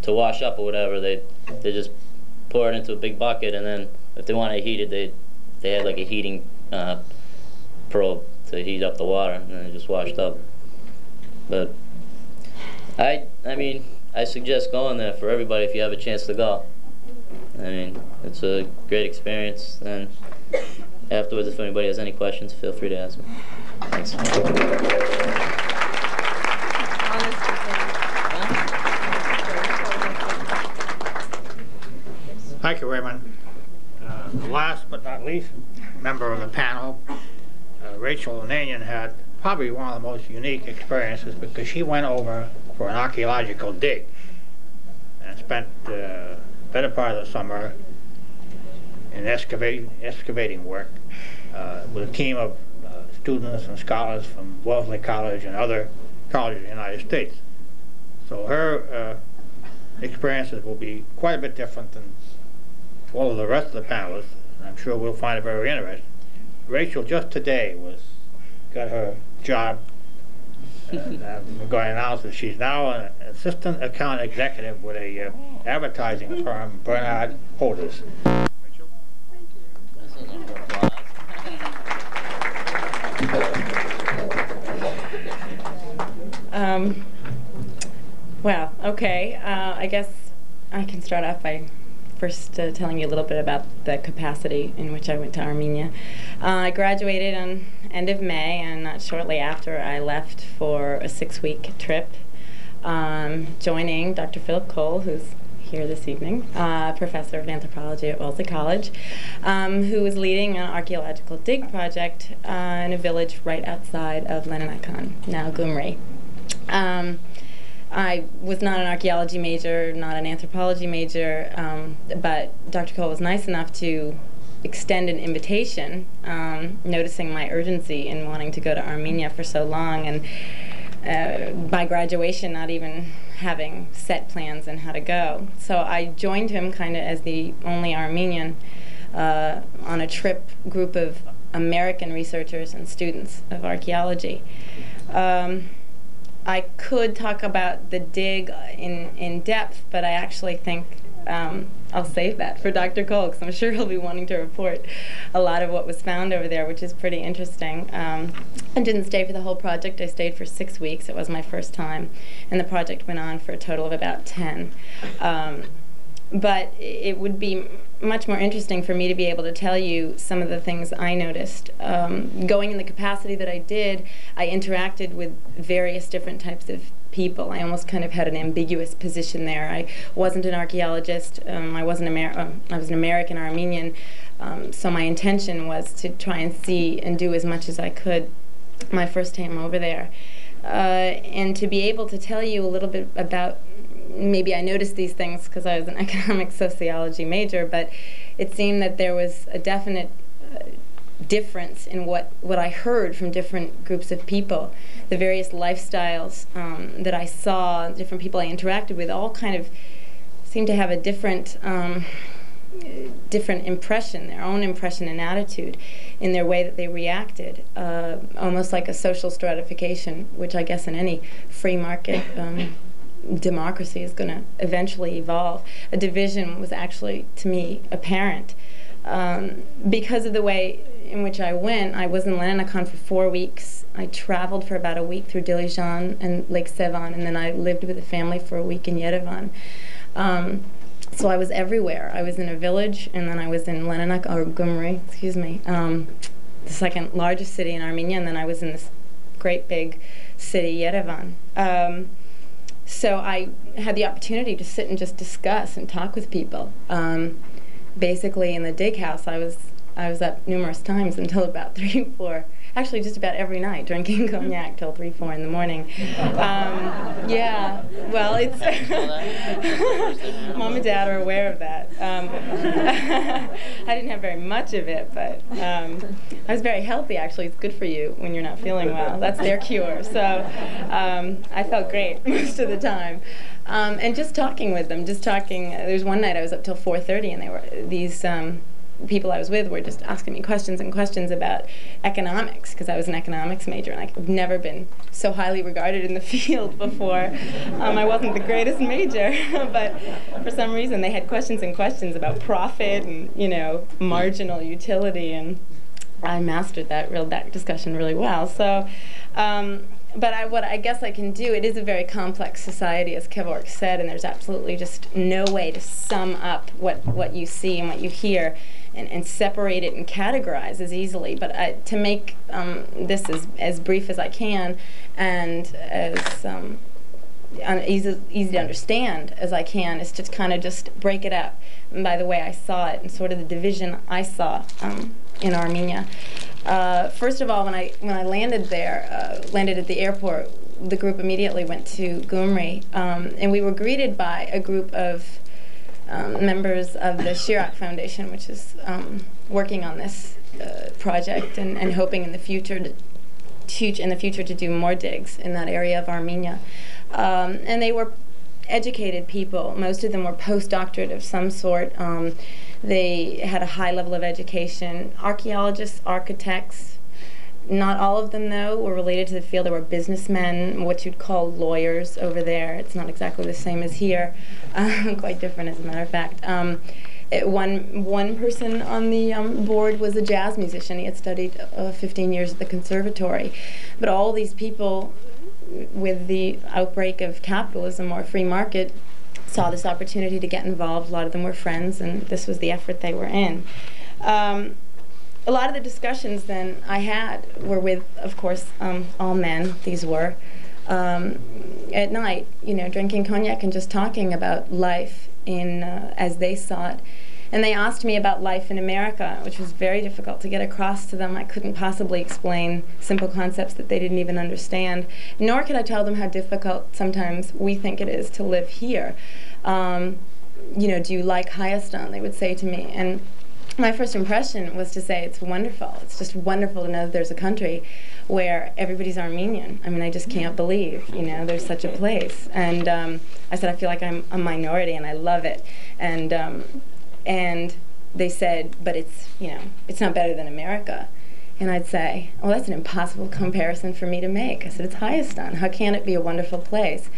to wash up or whatever, they just pour it into a big bucket, and then if they wanted to heat it, they had like a heating probe to heat up the water, and then it just washed up. But I mean, I suggest going there for everybody if you have a chance to go. I mean, it's a great experience, and afterwards, if anybody has any questions, feel free to ask me. Thanks. Thank you, Raymond. Last but not least, member of the panel, Rachel Onanian had probably one of the most unique experiences because she went over for an archaeological dig and spent the better part of the summer in excavating work with a team of students and scholars from Wellesley College and other colleges in the United States. So her experiences will be quite a bit different than all of the rest of the panelists, and I'm sure we'll find it very interesting. Rachel just today got her job. I'm going to announce that she's now an assistant account executive with a advertising firm, Bernard Holders. Rachel? Well, okay. I guess I can start off by first telling you a little bit about the capacity in which I went to Armenia. I graduated on end of May, and not shortly after I left for a 6-week trip, joining Dr. Philip Cole, who's here this evening, professor of anthropology at Wellesley College, who was leading an archaeological dig project in a village right outside of Leninakan, now Gyumri. I was not an archaeology major, not an anthropology major, but Dr. Cole was nice enough to extend an invitation, noticing my urgency in wanting to go to Armenia for so long, and by graduation not even having set plans on how to go. So I joined him kind of as the only Armenian on a trip group of American researchers and students of archaeology. I could talk about the dig in depth, but I actually think I'll save that for Dr. Cole, because I'm sure he'll be wanting to report a lot of what was found over there, which is pretty interesting. I didn't stay for the whole project. I stayed for 6 weeks. It was my first time, and the project went on for a total of about 10. But it would be much more interesting for me to be able to tell you some of the things I noticed. Going in the capacity that I did, I interacted with various different types of people. I almost kind of had an ambiguous position there. I wasn't an archaeologist. I was an American Armenian. So my intention was to try and see and do as much as I could my first time over there. And to be able to tell you a little bit about, maybe I noticed these things because I was an economic sociology major, but it seemed that there was a definite difference in what I heard from different groups of people. The various lifestyles that I saw, different people I interacted with, all kind of seemed to have a different impression, their own impression and attitude in their way that they reacted, almost like a social stratification, which I guess in any free market democracy is going to eventually evolve. A division was actually, to me, apparent. Because of the way in which I went, I was in Leninakan for 4 weeks. I traveled for about a week through Dilijan and Lake Sevan, and then I lived with a family for a week in Yerevan. So I was everywhere. I was in a village, and then I was in Gyumri, excuse me, the second largest city in Armenia, and then I was in this great big city, Yerevan. So I had the opportunity to sit and just discuss and talk with people. Basically, in the dig house, I was up numerous times until about 3 or 4. Actually, just about every night, drinking cognac till 3, 4 in the morning. Yeah, well, it's Mom and Dad are aware of that. I didn't have very much of it, but I was very healthy. Actually, it's good for you when you're not feeling well. That's their cure. So I felt great most of the time. And just talking with them, There's one night I was up till 4:30, and they were these. People I was with were just asking me questions and questions about economics, because I was an economics major and I've never been so highly regarded in the field before. I wasn't the greatest major, but for some reason they had questions and questions about profit and, you know, marginal utility, and I mastered that discussion really well. So, but what I guess I can do, it is a very complex society, as Kevork said, and there's absolutely just no way to sum up what you see and what you hear and separate it and categorize as easily. But to make this as brief as I can and as easy to understand as I can, is to kind of just break it up. And by the way I saw it and sort of the division I saw in Armenia. First of all, when I landed there, landed at the airport, the group immediately went to Gyumri, and we were greeted by a group of members of the Shirak Foundation, which is working on this project and hoping in the future to do more digs in that area of Armenia. And they were educated people. Most of them were postdoctorate of some sort. They had a high level of education. Archaeologists, architects. Not all of them, though, were related to the field. There were businessmen, what you'd call lawyers over there. It's not exactly the same as here. Quite different, as a matter of fact. One person on the board was a jazz musician. He had studied 15 years at the conservatory. But all these people, with the outbreak of capitalism or free market, saw this opportunity to get involved. A lot of them were friends, and this was the effort they were in. A lot of the discussions then I had were with, of course, all men, these were, at night, you know, drinking cognac and just talking about life in as they saw it. And they asked me about life in America, which was very difficult to get across to them. I couldn't possibly explain simple concepts that they didn't even understand, nor could I tell them how difficult sometimes we think it is to live here. You know, do you like Hayastan, they would say to me. And my first impression was to say, it's wonderful. It's just wonderful to know that there's a country where everybody's Armenian. I mean, I just can't believe, you know, there's such a place. And I said, I feel like I'm a minority and I love it. And they said, but it's, you know, it's not better than America. And I'd say, oh, that's an impossible comparison for me to make. I said, it's Hayastan. How can it be a wonderful place?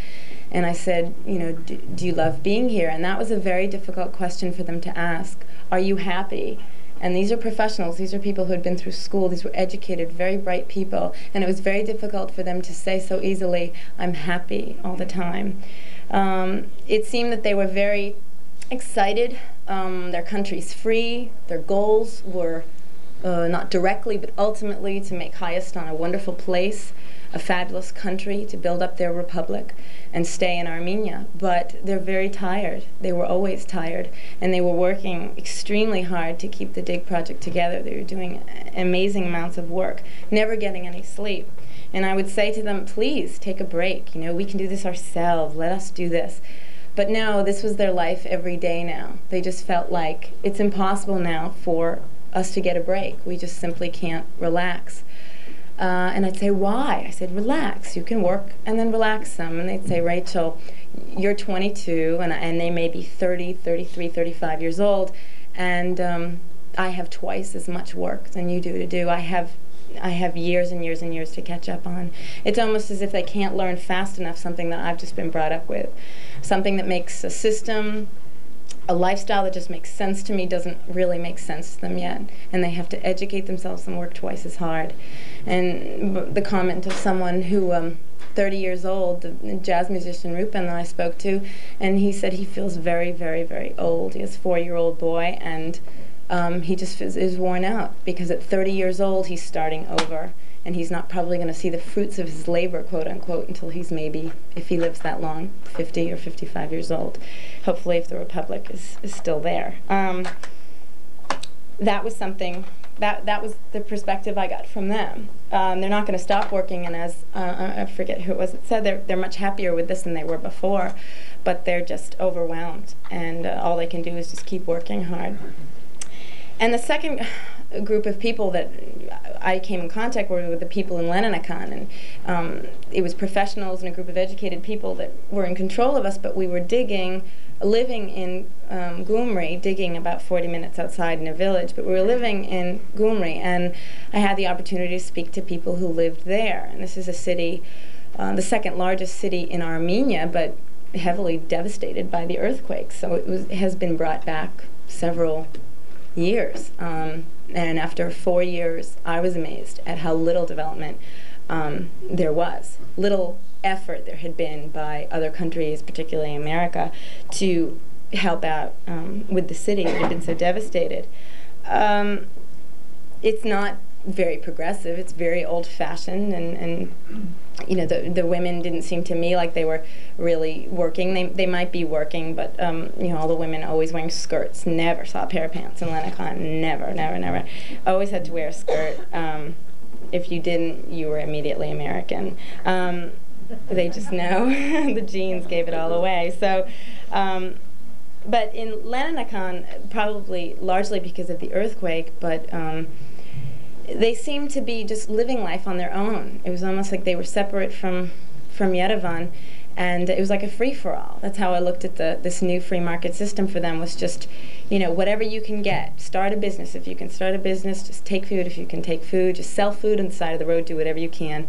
And I said, you know, do you love being here? And that was a very difficult question for them to ask. Are you happy? And these are professionals. These are people who had been through school. These were educated, very bright people. And it was very difficult for them to say so easily, I'm happy all the time. It seemed that they were very excited. Their country's free. Their goals were not directly, but ultimately to make Hayastan a wonderful place, a fabulous country, to build up their republic and stay in Armenia. But they're very tired. They were always tired, and they were working extremely hard to keep the dig project together. They were doing amazing amounts of work, never getting any sleep. And I would say to them, please take a break. You know, we can do this ourselves. Let us do this. But no, this was their life every day now. They just felt like it's impossible now for us to get a break. We just simply can't relax. And I'd say, why? I said, relax. You can work and then relax some. And they'd say, Rachel, you're 22, and they may be 30, 33, 35 years old, and I have twice as much work than you do to do. I have years and years and years to catch up on. It's almost as if they can't learn fast enough something that I've just been brought up with. Something that makes a system, a lifestyle that just makes sense to me doesn't really make sense to them yet. And they have to educate themselves and work twice as hard. And the comment of someone who, 30 years old, the jazz musician Rupen that I spoke to, and he said he feels very, very, very old. He has a 4-year-old boy, and he just is worn out because at 30 years old he's starting over. and he's not probably going to see the fruits of his labor, quote unquote, until he's maybe, if he lives that long, 50 or 55 years old. Hopefully, if the Republic is still there. That was something, that was the perspective I got from them. They're not going to stop working, and as I forget who it was that said, they're much happier with this than they were before, but they're just overwhelmed, and all they can do is just keep working hard. And the second group of people that I came in contact with the people in Leninakan, and it was professionals and a group of educated people that were in control of us, but we were living in Gyumri, digging about 40 minutes outside in a village, but we were living in Gyumri, and I had the opportunity to speak to people who lived there. And this is a city, the second largest city in Armenia, but heavily devastated by the earthquake. So it has been brought back several years. And after 4 years, I was amazed at how little development there was, little effort there had been by other countries, particularly America, to help out with the city that had been so devastated. It's not very progressive. It's very old-fashioned, and you know, the women didn't seem to me like they were really working. They might be working, but you know, all the women always wearing skirts. Never saw a pair of pants in Leninakan. Never, never, never. Always had to wear a skirt. If you didn't, you were immediately American. They just know. The genes gave it all away. So, but in Leninakan, probably largely because of the earthquake, but they seemed to be just living life on their own. It was almost like they were separate from Yerevan, and it was like a free-for-all. That's how I looked at this new free market system for them, was just, you know, whatever you can get. Start a business if you can start a business, just take food if you can take food, just sell food on the side of the road, do whatever you can.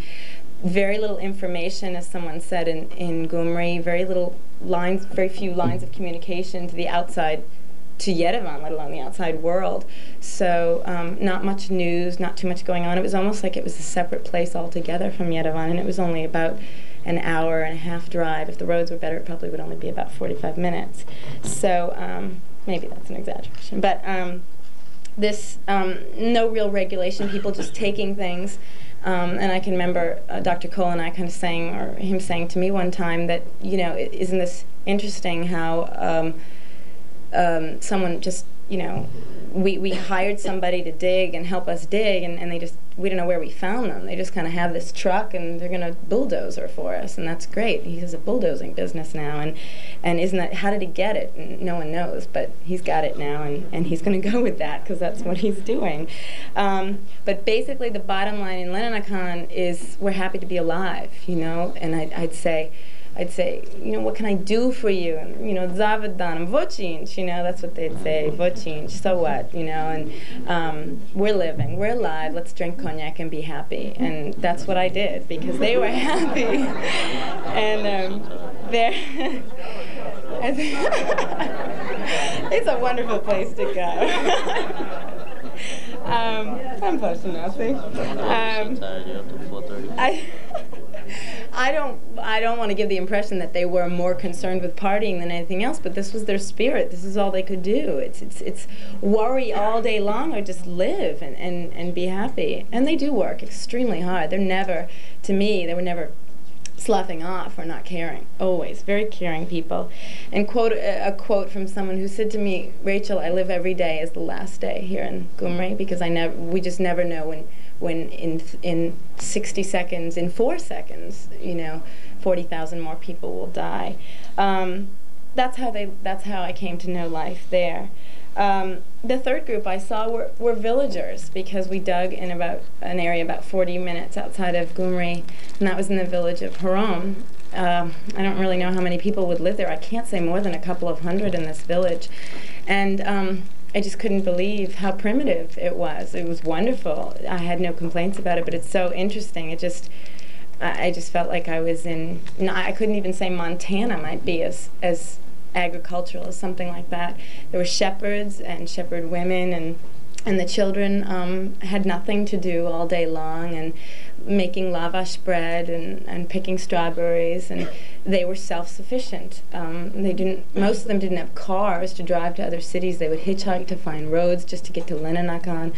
Very little information, as someone said in Gyumri, very few lines of communication to the outside, to Yerevan, let alone the outside world. So not much news, not too much going on. It was almost like it was a separate place altogether from Yerevan, and it was only about an hour and a half drive. If the roads were better, it probably would only be about 45 minutes. So maybe that's an exaggeration. But this, no real regulation, people just taking things. And I can remember Dr. Cole and I kind of saying, or him saying to me one time that, you know, isn't this interesting how someone just, you know, we hired somebody to dig and help us dig, and they just, we don't know where we found them. They just kind of have this truck, and they're going to bulldozer for us, and that's great. He has a bulldozing business now, and isn't that, how did he get it? And no one knows, but he's got it now, and he's going to go with that because that's what he's doing. But basically the bottom line in Leninakan is we're happy to be alive, you know, and I'd say, you know, what can I do for you? And, you know, Zavadan, vochinch, you know, that's what they'd say, vochinch, so what, you know, and we're living, we're alive, let's drink cognac and be happy. And that's what I did, because they were happy. And it's a wonderful place to go. I'm close to nothing. I don't want to give the impression that they were more concerned with partying than anything else, but this was their spirit. This is all they could do. It's worry all day long, or just live and be happy. And they do work extremely hard. They're never, to me, they were never sloughing off or not caring. Always very caring people. And a quote from someone who said to me, Rachel, I live every day as the last day here in Gyumri, because we just never know when in 60 seconds, in 4 seconds, you know, 40,000 more people will die. That's how I came to know life there. The third group I saw were villagers, because we dug in an area about 40 minutes outside of Gyumri, and that was in the village of Haram. I don't really know how many people would live there. I can't say more than a couple of hundred in this village. And I just couldn't believe how primitive it was. It was wonderful. I had no complaints about it, but it's so interesting. I just felt like I was in, I couldn't even say Montana might be as agricultural as something like that. There were shepherds and shepherd women, and the children had nothing to do all day long, and making lavash bread and picking strawberries, and they were self-sufficient. Most of them didn't have cars to drive to other cities. They would hitchhike to find roads just to get to Leninakan.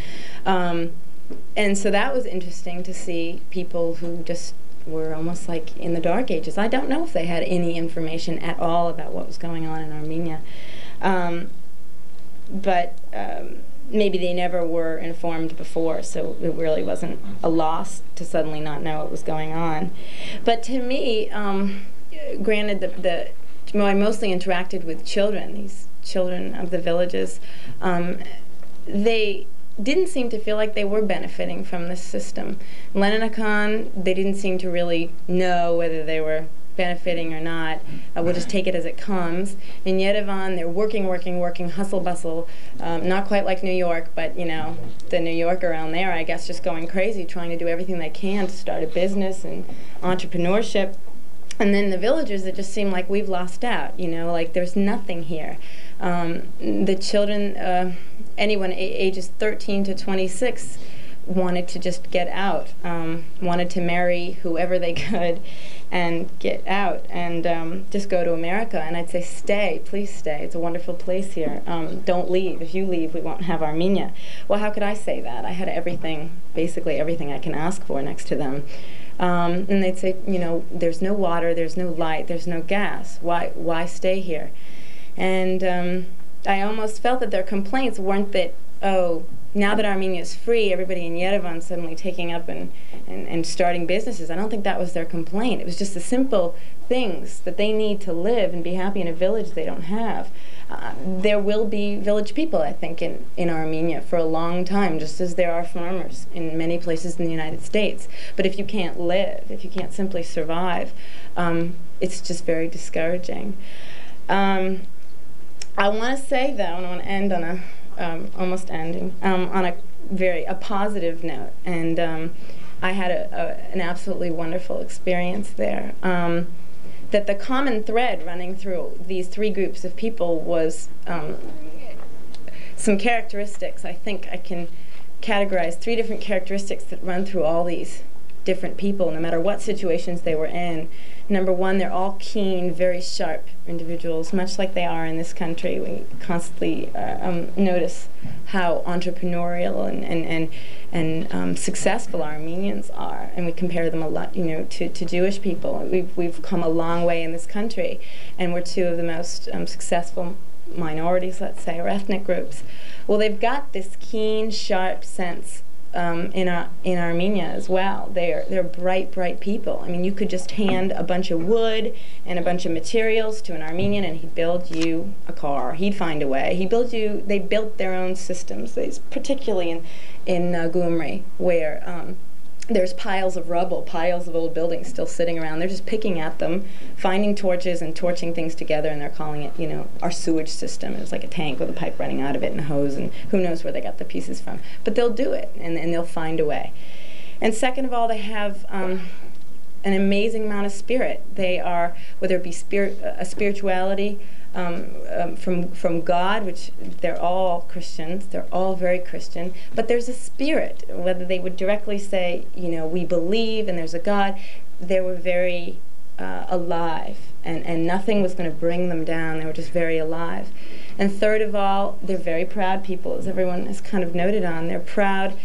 And so that was interesting to see people who just were almost like in the Dark Ages. I don't know if they had any information at all about what was going on in Armenia. But maybe they never were informed before, so it really wasn't a loss to suddenly not know what was going on. But to me, granted, I mostly interacted with children, these children of the villages. They didn't seem to feel like they were benefiting from this system. Leninakan, they didn't seem to really know whether they were benefiting or not. We'll just take it as it comes. In Yerevan, they're working, hustle bustle. Not quite like New York, but you know, the New York around there, I guess, just going crazy, trying to do everything they can to start a business and entrepreneurship. And then the villagers, it just seemed like we've lost out, you know, like there's nothing here. The children, anyone ages 13 to 26 wanted to just get out, wanted to marry whoever they could and get out and just go to America. And I'd say, stay, please stay. It's a wonderful place here. Don't leave. If you leave, we won't have Armenia. Well, how could I say that? I had everything, basically everything I can ask for next to them. And they'd say, you know, there's no water, there's no light, there's no gas. Why stay here? And I almost felt that their complaints weren't that, oh, now that Armenia is free, everybody in Yerevan suddenly taking up and starting businesses. I don't think that was their complaint. It was just the simple things that they need to live and be happy in a village they don't have. There will be village people, I think, in Armenia for a long time, just as there are farmers in many places in the United States. But if you can't live, if you can't simply survive, it's just very discouraging. I want to say, though, and I want to end on a almost ending on a positive note, and I had an absolutely wonderful experience there. That the common thread running through these three groups of people was some characteristics. I think I can categorize 3 different characteristics that run through all these different people, no matter what situations they were in. Number 1, they're all keen, very sharp individuals, much like they are in this country. We constantly notice how entrepreneurial and successful Armenians are, and we compare them a lot, you know, to Jewish people. We've come a long way in this country, and we're 2 of the most successful minorities, let's say, or ethnic groups. Well, they've got this keen, sharp sense in Armenia as well. They're bright people. I mean, you could just hand a bunch of wood and a bunch of materials to an Armenian and he'd build you a car. He'd find a way. They built their own systems, particularly in Gyumri, where there's piles of rubble, piles of old buildings still sitting around. They're just picking at them, finding torches and torching things together, and they're calling it, you know, our sewage system. It's like a tank with a pipe running out of it and a hose, and who knows where they got the pieces from. But they'll do it, and they'll find a way. And second of all, they have an amazing amount of spirit. They are, whether it be spirituality, from God, which they're all Christians, they're all very Christian, but there's a spirit, whether they would directly say, you know, we believe and there's a God, they were very alive, and nothing was going to bring them down. They were just very alive. And third of all, they're very proud people, as everyone has kind of noted on. They're proud,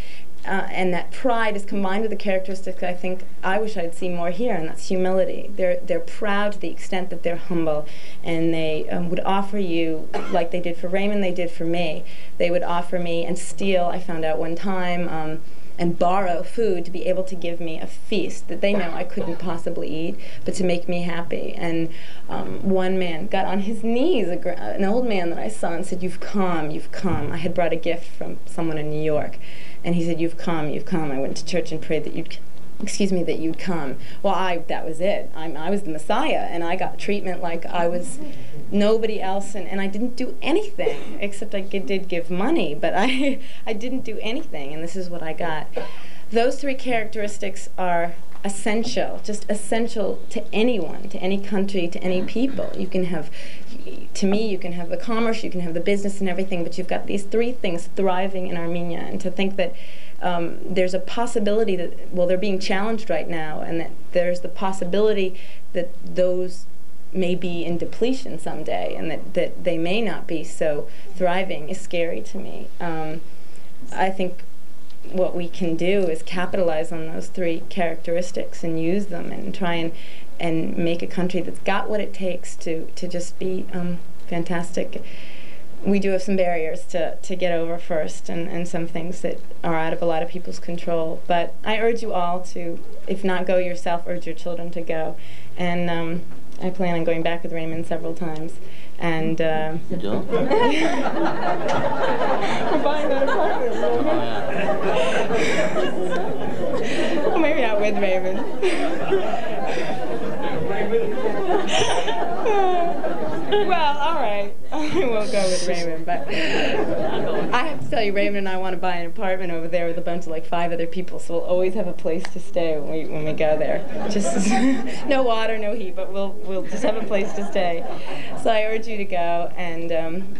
and that pride is combined with the characteristics I think I wish I'd see more here, and that's humility. They're proud to the extent that they're humble, and they would offer you, like they did for Raymond, they did for me. They would offer me and steal, I found out one time, and borrow food to be able to give me a feast that they know I couldn't possibly eat, but to make me happy. And one man got on his knees, an old man that I saw, and said, you've come, you've come. I had brought a gift from someone in New York. And he said, you've come, you've come. I went to church and prayed that you'd come. Well, that was it. I was the Messiah, and I got treatment like I was nobody else, and I didn't do anything, except I did give money, but I didn't do anything, and this is what I got. Those 3 characteristics are essential, just essential to anyone, to any country, to any people. You can have, to me, you can have the commerce, you can have the business and everything, but you've got these 3 things thriving in Armenia, and to think that there's a possibility that, well, they're being challenged right now, and that there's the possibility that those may be in depletion someday, and that they may not be so thriving, is scary to me. I think what we can do is capitalize on those three characteristics and use them and try and make a country that's got what it takes to just be fantastic. We do have some barriers to get over first, and some things that are out of a lot of people's control. But I urge you all to, if not go yourself, urge your children to go. And I plan on going back with Raymond several times. And You don't? we're buying that apartment. Well, maybe not with Raymond. Well, all right. I won't go with Raymond, but I have to tell you, Raymond and I want to buy an apartment over there with a bunch of like 5 other people, so we'll always have a place to stay when we go there. Just no water, no heat, but we'll just have a place to stay. So I urge you to go, and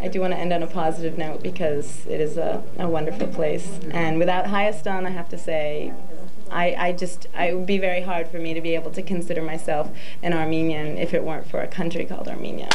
I do want to end on a positive note because it is a wonderful place. And without Hayastan, I have to say, it would be very hard for me to be able to consider myself an Armenian if it weren't for a country called Armenia.